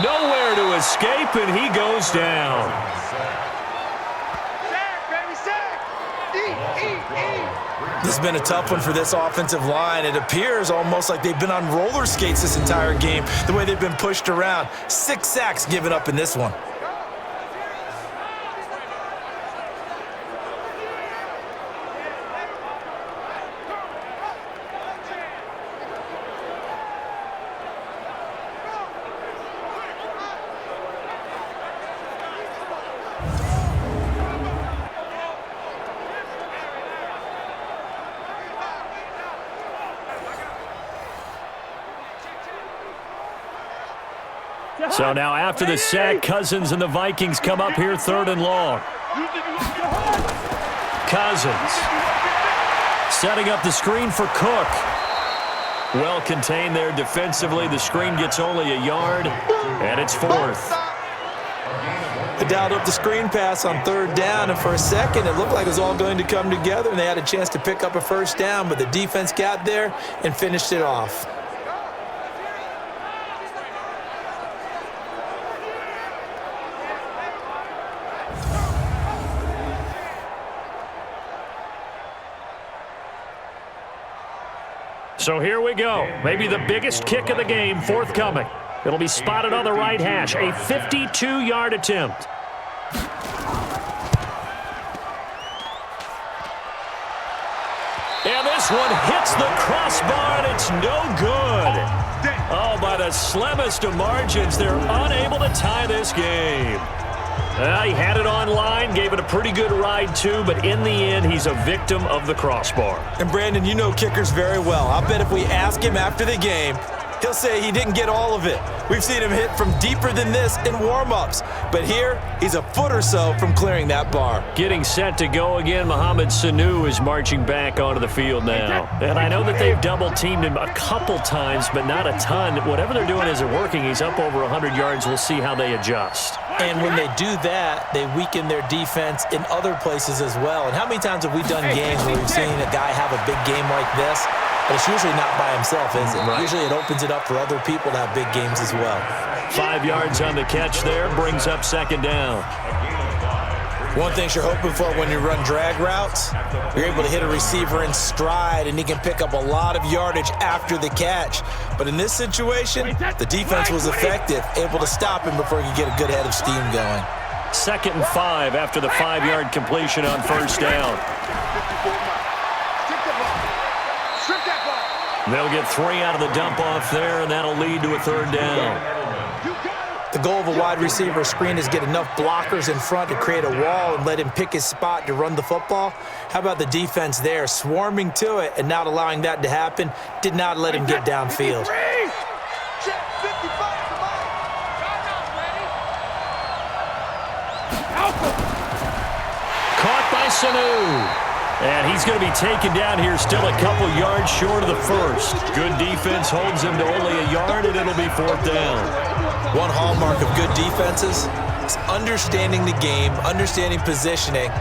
Nowhere to escape, and he goes down. Sack, baby, sack. This has been a tough one for this offensive line. It appears almost like they've been on roller skates this entire game, the way they've been pushed around. 6 sacks given up in this one. So now after the sack, Cousins and the Vikings come up here 3rd and long. Cousins setting up the screen for Cook. Well contained there defensively. The screen gets only a yard, and it's 4th. They dialed up the screen pass on 3rd down, and for a second it looked like it was all going to come together, and they had a chance to pick up a 1st down, but the defense got there and finished it off. So here we go. Maybe the biggest kick of the game forthcoming. It'll be spotted on the right hash. A 52-yard attempt. And this one hits the crossbar, and it's no good. Oh, by the slimmest of margins, they're unable to tie this game. He had it online, gave it a pretty good ride too, but in the end, he's a victim of the crossbar. And Brandon, you know kickers very well. I'll bet if we ask him after the game, he'll say he didn't get all of it. We've seen him hit from deeper than this in warm-ups. But here, he's a foot or so from clearing that bar. Getting set to go again, Mohamed Sanu is marching back onto the field now. And I know that they've double-teamed him a couple times, but not a ton. Whatever they're doing isn't working. He's up over 100 yards. We'll see how they adjust. And when they do that, they weaken their defense in other places as well. And how many times have we done games where we've seen a guy have a big game like this? But it's usually not by himself, is it? Right. Usually it opens it up for other people to have big games as well. 5 yards on the catch there, brings up 2nd down. One thing you're hoping for when you run drag routes, you're able to hit a receiver in stride, and he can pick up a lot of yardage after the catch. But in this situation, the defense was effective, able to stop him before he could get a good head of steam going. 2nd and 5 after the 5-yard completion on 1st down. They'll get 3 out of the dump-off there, and that'll lead to a 3rd down. The goal of a wide receiver screen is get enough blockers in front to create a wall and let him pick his spot to run the football. How about the defense there, swarming to it and not allowing that to happen? Did not let him get downfield. Caught by Sanu. And he's going to be taken down here, still a couple yards short of the first. Good defense holds him to only a yard, and it'll be 4th down. One hallmark of good defenses is understanding the game, understanding positioning,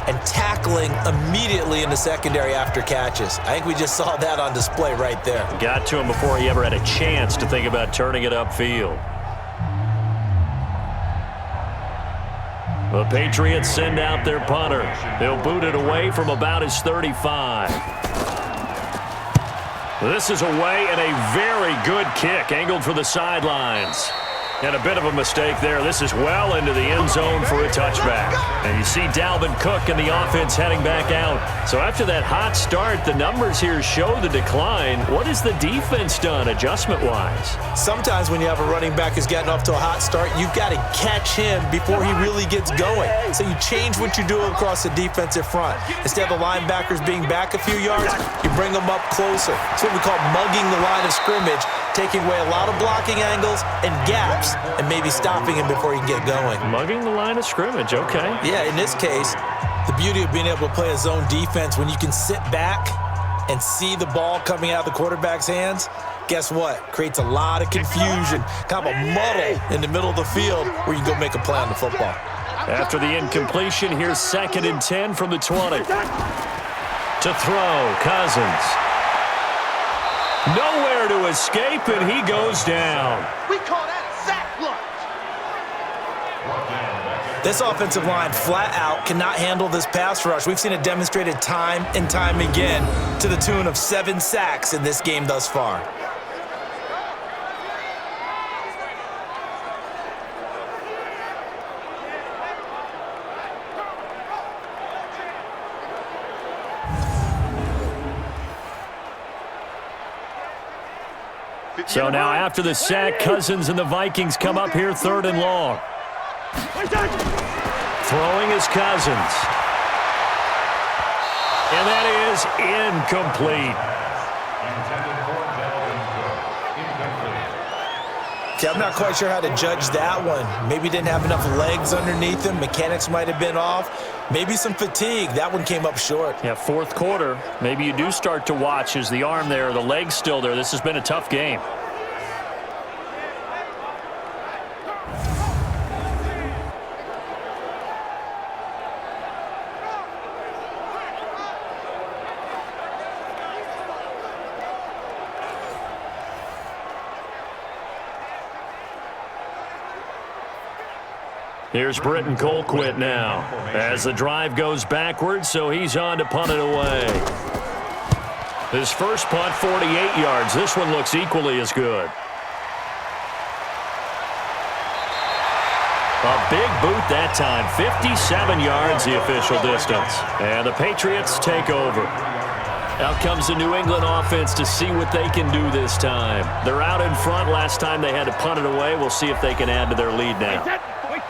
and tackling immediately in the secondary after catches. I think we just saw that on display right there. Got to him before he ever had a chance to think about turning it upfield. The Patriots send out their punter. He'll boot it away from about his 35. This is away and a very good kick, angled for the sidelines. And a bit of a mistake there. This is well into the end zone for a touchback. And you see Dalvin Cook and the offense heading back out. So after that hot start, the numbers here show the decline. What has the defense done adjustment-wise? Sometimes when you have a running back who's gotten off to a hot start, you've got to catch him before he really gets going. So you change what you do across the defensive front. Instead of the linebackers being back a few yards, you bring them up closer. It's what we call mugging the line of scrimmage, taking away a lot of blocking angles and gaps, and maybe stopping him before he can get going. Mugging the line of scrimmage, okay. Yeah, in this case, the beauty of being able to play a zone defense when you can sit back and see the ball coming out of the quarterback's hands, guess what? Creates a lot of confusion, kind of a muddle in the middle of the field where you can go make a play on the football. After the incompletion, here's 2nd and 10 from the 20. To throw, Cousins. Nowhere to escape, and he goes down. We call that a sack lunch. This offensive line flat out cannot handle this pass rush. We've seen it demonstrated time and time again to the tune of 7 sacks in this game thus far. So now after the sack, Cousins and the Vikings come up here 3rd and long. Throwing is Cousins. And that is incomplete. Okay, I'm not quite sure how to judge that one. Maybe didn't have enough legs underneath him. Mechanics might have been off. Maybe some fatigue. That one came up short. Yeah, 4th quarter. Maybe you do start to watch. Is the arm there, the leg's still there? This has been a tough game. Here's Britton Colquitt now as the drive goes backwards, so he's on to punt it away. His first punt, 48 yards. This one looks equally as good. A big boot that time, 57 yards the official distance. And the Patriots take over. Out comes the New England offense to see what they can do this time. They're out in front. Last time they had to punt it away. We'll see if they can add to their lead now.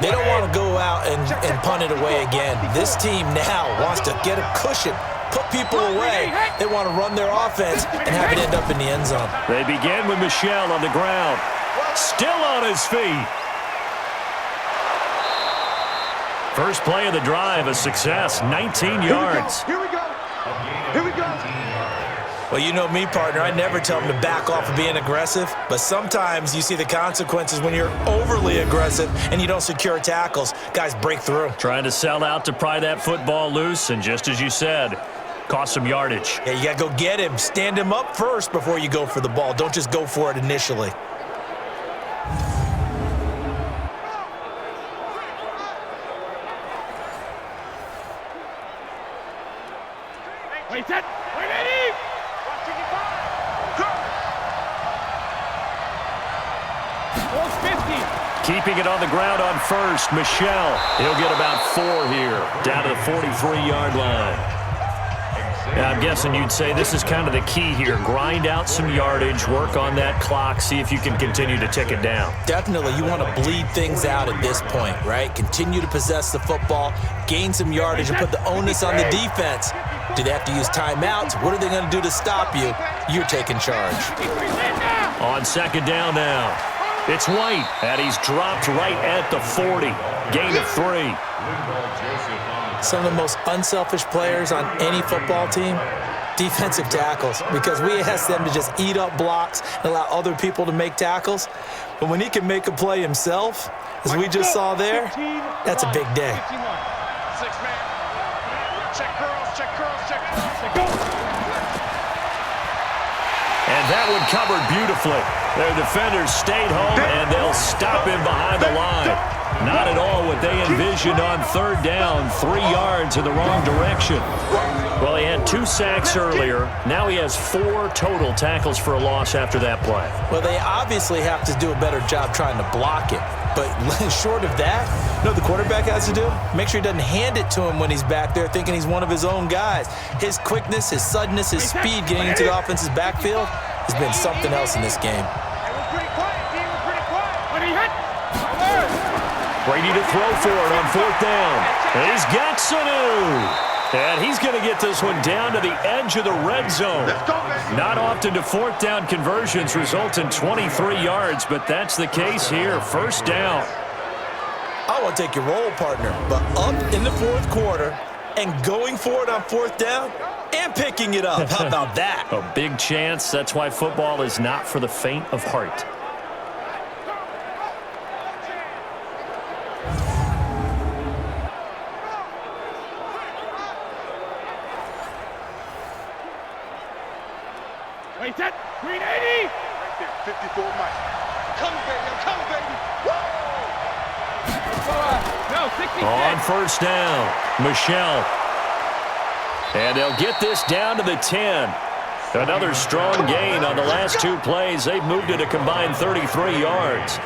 They don't want to go out and punt it away again. This team now wants to get a cushion, put people away. They want to run their offense and have it end up in the end zone. They begin with Michel on the ground. Still on his feet. First play of the drive, a success, 19 yards. Here we go. Here we go. Well, you know me, partner. I never tell them to back off of being aggressive, but sometimes you see the consequences when you're overly aggressive and you don't secure tackles. Guys break through. Trying to sell out to pry that football loose, and just as you said, cost some yardage. Yeah, you got to go get him. Stand him up first before you go for the ball. Don't just go for it initially. Wait, set. Wait, Eddie. Keeping it on the ground on first, Michel. He'll get about 4 here, down to the 43-yard line. Now, I'm guessing you'd say this is kind of the key here. Grind out some yardage, work on that clock, see if you can continue to tick it down. Definitely, you want to bleed things out at this point, right? Continue to possess the football, gain some yardage, and put the onus on the defense. Do they have to use timeouts? What are they going to do to stop you? You're taking charge. On 2nd down now. It's White, and he's dropped right at the 40. Gain of 3. Some of the most unselfish players on any football team, defensive tackles, because we ask them to just eat up blocks and allow other people to make tackles. But when he can make a play himself, as we just saw there, that's a big day. 6-man. Check curls, check curls, check curls. Go. And that one covered beautifully. Their defenders stayed home, and they'll stop him behind the line. Not at all what they envisioned on third down, 3 yards in the wrong direction. Well, he had 2 sacks earlier. Now he has 4 total tackles for a loss after that play. Well, they obviously have to do a better job trying to block it. But short of that, you know what the quarterback has to do? Make sure he doesn't hand it to him when he's back there thinking he's one of his own guys. His quickness, his suddenness, his speed getting into the offense's backfield has been something else in this game. Brady to throw for it on 4th down. And he's got Sanu. And he's going to get this one down to the edge of the red zone. Not often do 4th down conversions result in 23 yards, but that's the case here. 1st down. I want to take your role, partner, but up in the 4th quarter and going for it on 4th down and picking it up. How about that? A big chance. That's why football is not for the faint of heart. Wait, that green 80. Right there, 54 Mike. Coming, baby, I'm coming, baby. Woo! No, 66. On 1st down, Michelle. And they'll get this down to the 10. Another strong gain on the last 2 plays. They've moved it a combined 33 yards.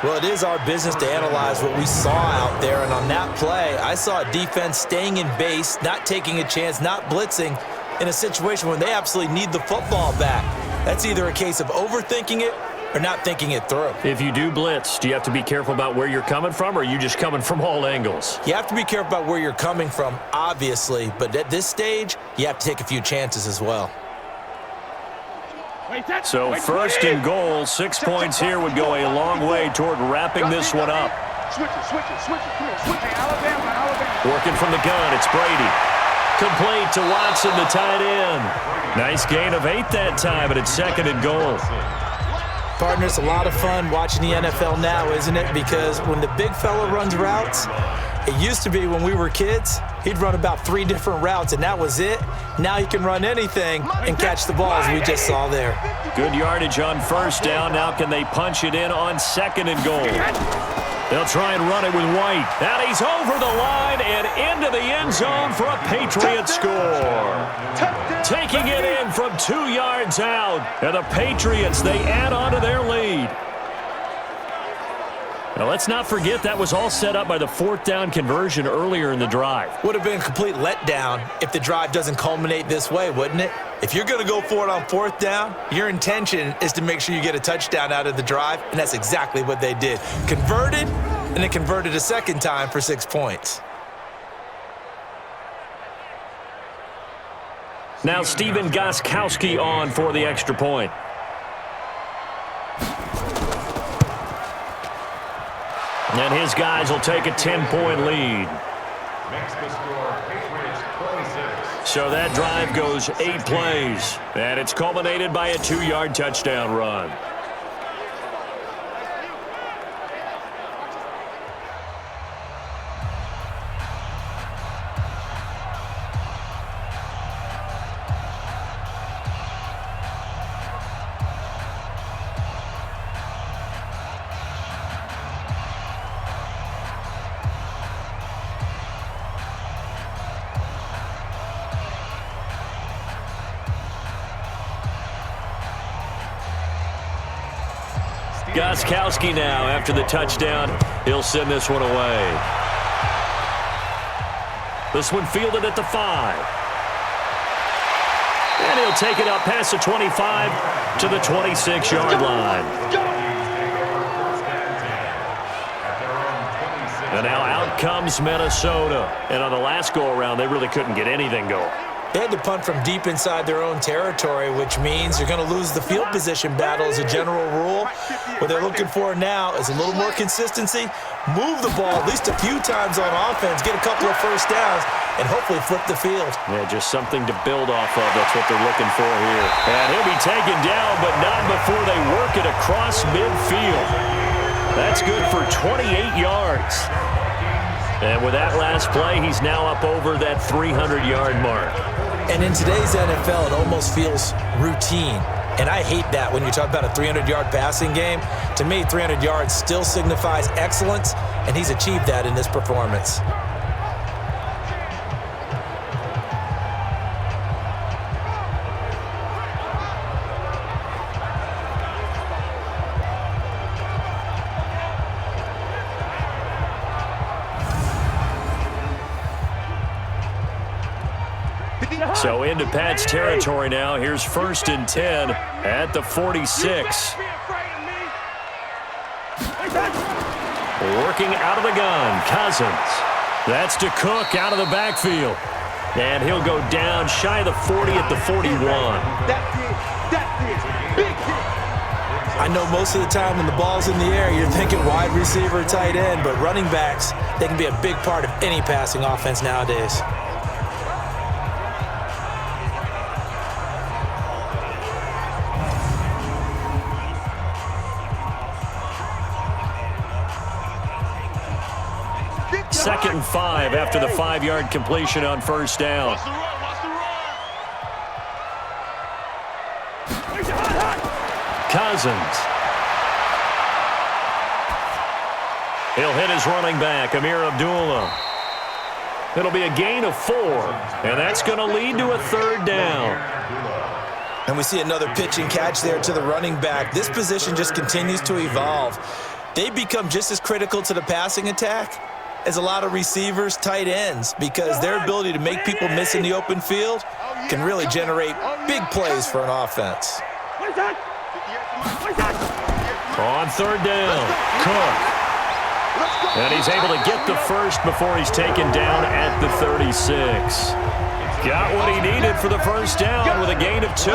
Well, it is our business to analyze what we saw out there, and on that play, I saw a defense staying in base, not taking a chance, not blitzing, in a situation when they absolutely need the football back. That's either a case of overthinking it or not thinking it through. If you do blitz, do you have to be careful about where you're coming from, or are you just coming from all angles? You have to be careful about where you're coming from, obviously, but at this stage, you have to take a few chances as well. So 1st and goal, 6 points here would go a long way toward wrapping this one up. Switch it. Come here, switch it. Alabama. Working from the gun, it's Brady. Complete to Watson, the tight end. Nice gain of 8 that time, but it's 2nd and goal. Partner, it's a lot of fun watching the NFL now, isn't it? Because when the big fella runs routes, it used to be when we were kids, he'd run about 3 different routes, and that was it. Now he can run anything and catch the ball, as we just saw there. Good yardage on 1st down. Now can they punch it in on 2nd and goal? They'll try and run it with White. And he's over the line and into the end zone for a Patriots score. Taking it in from 2 yards out. And the Patriots, they add on to their lead. Now, let's not forget that was all set up by the 4th down conversion earlier in the drive. Would have been a complete letdown if the drive doesn't culminate this way, wouldn't it? If you're going to go for it on 4th down, your intention is to make sure you get a touchdown out of the drive, and that's exactly what they did. Converted, and then converted a 2nd time for 6 points. Now Stephen Gostkowski on for the extra point. And his guys will take a 10-point lead. Makes the score Patriots 26. So that drive goes 8 plays. And it's culminated by a 2-yard touchdown run. Gostkowski now after the touchdown. He'll send this one away. This one fielded at the 5. And he'll take it up past the 25 to the 26-yard line. And now out comes Minnesota. And on the last go-around, they really couldn't get anything going. They had to punt from deep inside their own territory, which means you're going to lose the field position battle as a general rule. What they're looking for now is a little more consistency, move the ball at least a few times on offense, get a couple of 1st downs, and hopefully flip the field. Yeah, just something to build off of. That's what they're looking for here. And he'll be taken down, but not before they work it across midfield. That's good for 28 yards. And with that last play, he's now up over that 300-yard mark. And in today's NFL, it almost feels routine. And I hate that when you talk about a 300-yard passing game. To me, 300 yards still signifies excellence, and he's achieved that in this performance. So into Pat's territory now. Here's 1st and 10 at the 46. Working out of the gun, Cousins. That's to Cook out of the backfield. And he'll go down shy of the 40 at the 41. I know most of the time when the ball's in the air, you're thinking wide receiver, tight end, but running backs, they can be a big part of any passing offense nowadays. Second and 5 after the 5-yard completion on 1st down. Cousins. He'll hit his running back, Amir Abdullah. It'll be a gain of 4, and that's going to lead to a 3rd down. And we see another pitch and catch there to the running back. This position just continues to evolve. They become just as critical to the passing attack as a lot of receivers, tight ends, because their ability to make people miss in the open field can really generate big plays for an offense. On 3rd down, Cook. And he's able to get the first before he's taken down at the 36. Got what he needed for the 1st down with a gain of 2.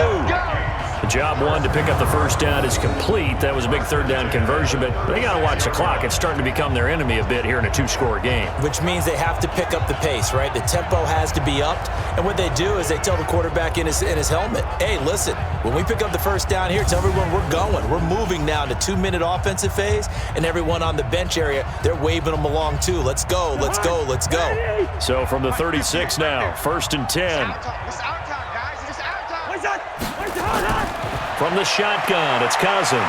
The job 1 to pick up the 1st down is complete. That was a big 3rd down conversion, but they got to watch the clock. It's starting to become their enemy a bit here in a 2-score game. Which means they have to pick up the pace, right? The tempo has to be upped. And what they do is they tell the quarterback in his helmet, hey, listen, when we pick up the 1st down here, tell everyone we're going. We're moving now to 2-minute offensive phase, and everyone on the bench area, they're waving them along too. Let's go, let's go, let's go. So from the 36 now, 1st and 10. From the shotgun, it's Cousins.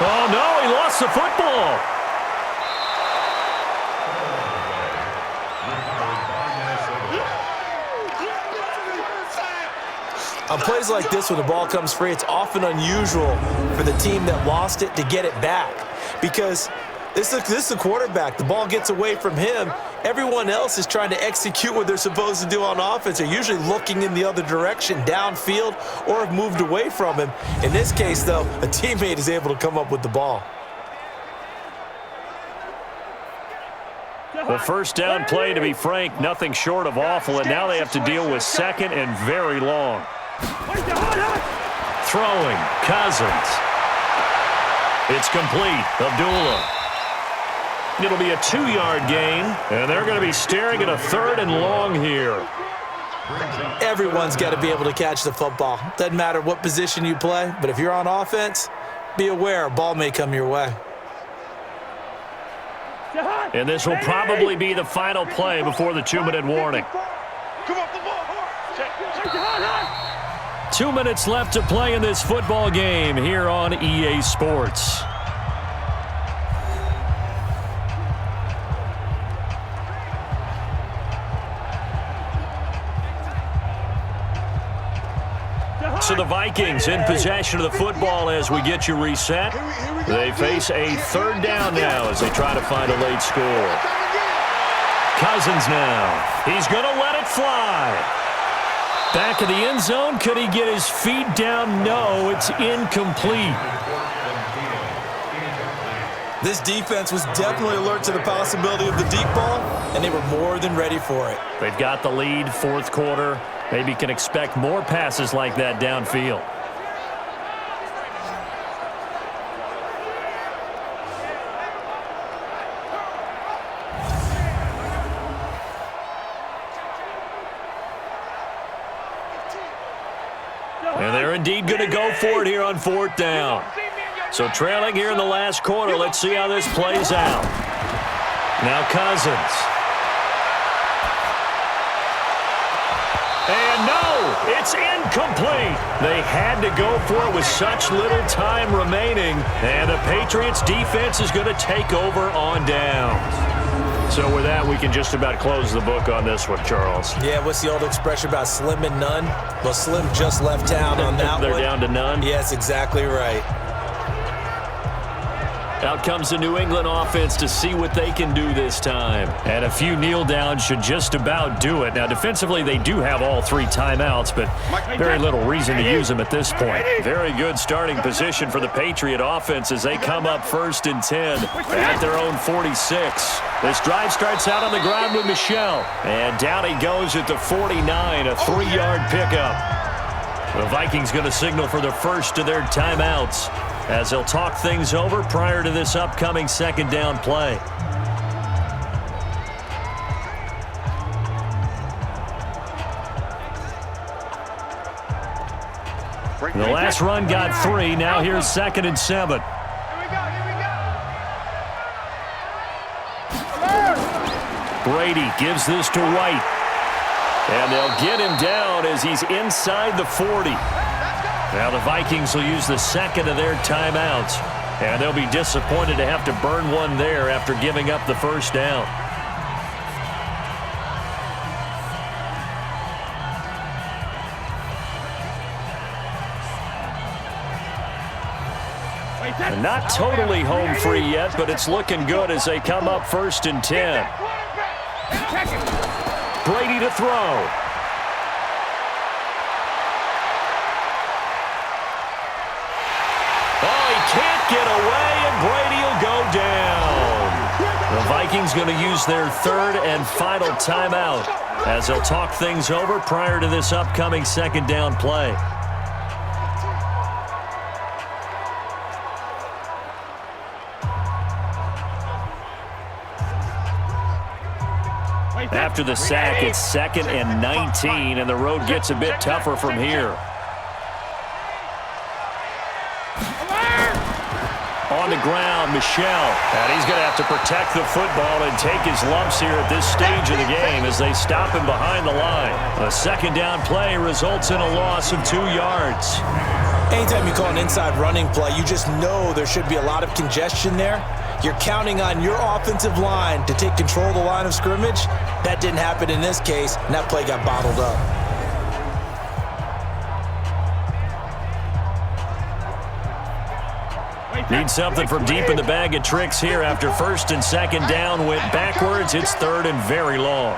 Oh, no, he lost the football. On plays like this, when the ball comes free, it's often unusual for the team that lost it to get it back, because this is the quarterback. The ball gets away from him. Everyone else is trying to execute what they're supposed to do on offense. They're usually looking in the other direction, downfield, or have moved away from him. In this case, though, a teammate is able to come up with the ball. The 1st down play, to be frank, nothing short of awful, and now they have to deal with 2nd and very long. Throwing, Cousins. It's complete, Abdullah. It'll be a 2-yard gain, and they're going to be staring at a 3rd and long here. Everyone's got to be able to catch the football. Doesn't matter what position you play, but if you're on offense, be aware a ball may come your way. And this will probably be the final play before the 2-minute warning. 2 minutes left to play in this football game here on EA Sports. So the Vikings in possession of the football as we get you reset. They face a 3rd down now as they try to find a late score. Cousins now. He's going to let it fly. Back of the end zone. Could he get his feet down? No, it's incomplete. This defense was definitely alert to the possibility of the deep ball, and they were more than ready for it. They've got the lead, 4th quarter. Maybe can expect more passes like that downfield. And they're indeed going to go for it here on 4th down. So trailing here in the last quarter. Let's see how this plays out. Now Cousins. And no, It's incomplete. They had to go for it with such little time remaining, and the Patriots defense is going to take over on downs. So with that, we can just about close the book on this one, Charles. Yeah, what's the old expression about slim and none? Well, Slim just left town on that They're one. down to none? Yes, exactly right. Out comes the New England offense to see what they can do this time. And a few kneel downs should just about do it. Now, defensively, they do have all 3 timeouts, but very little reason to use them at this point. Very good starting position for the Patriot offense as they come up 1st and 10 at their own 46. This drive starts out on the ground with Michel. And down he goes at the 49, a 3-yard pickup. The Vikings going to signal for the first of their timeouts as they'll talk things over prior to this upcoming 2nd down play. The last run got 3. Now here's 2nd and 7. Brady gives this to White. And they'll get him down as he's inside the 40. Now the Vikings will use the 2nd of their timeouts, and they'll be disappointed to have to burn one there after giving up the 1st down. And not totally home free yet, but it's looking good as they come up 1st and 10. Brady to throw. Can't get away, and Brady will go down. The Vikings going to use their 3rd and final timeout as they'll talk things over prior to this upcoming 2nd down play. After the sack, it's 2nd and 19, and the road gets a bit tougher from here. On the ground, Michel. And he's going to have to protect the football and take his lumps here at this stage of the game as they stop him behind the line. A 2nd down play results in a loss of 2 yards. Anytime you call an inside running play, you just know there should be a lot of congestion there. You're counting on your offensive line to take control of the line of scrimmage. That didn't happen in this case, and that play got bottled up. Need something from deep in the bag of tricks here after 1st and 2nd down went backwards. It's 3rd and very long.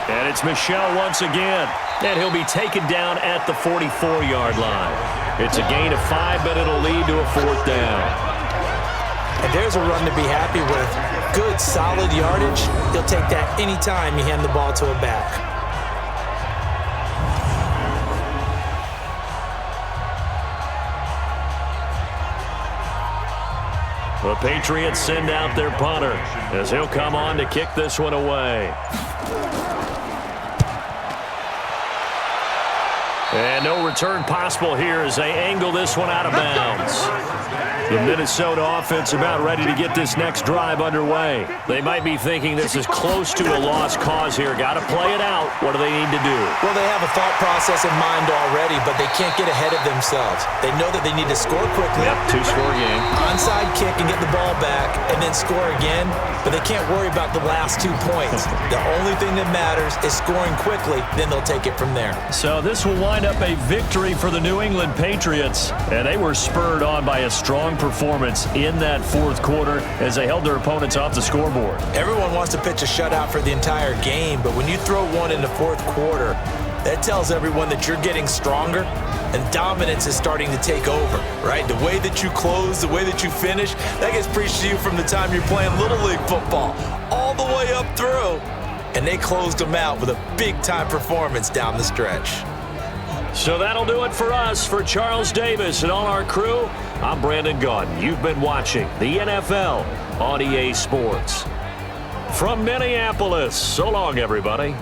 And it's Michel once again. And he'll be taken down at the 44-yard line. It's a gain of 5, but it'll lead to a 4th down. And there's a run to be happy with. Good, solid yardage. He'll take that anytime you hand the ball to a back. The Patriots send out their punter as he'll come on to kick this one away. And no return possible here as they angle this one out of bounds. The Minnesota offense about ready to get this next drive underway. They might be thinking this is close to a lost cause here. Got to play it out. What do they need to do? Well, they have a thought process in mind already, but they can't get ahead of themselves. They know that they need to score quickly. Yep, 2-score game. Onside kick and get the ball back and then score again, but they can't worry about the last 2 points. The only thing that matters is scoring quickly, then they'll take it from there. So this will wind up a victory for the New England Patriots, and they were spurred on by a strong performance in that 4th quarter as they held their opponents off the scoreboard. Everyone wants to pitch a shutout for the entire game, but when you throw one in the 4th quarter, that tells everyone that you're getting stronger and dominance is starting to take over, right? The way that you close, the way that you finish, that gets preached to you from the time you're playing Little League football all the way up through. And they closed them out with a big-time performance down the stretch. So that'll do it for us. For Charles Davis and all our crew, I'm Brandon Gaudin. You've been watching the NFL on EA Sports. From Minneapolis, so long, everybody.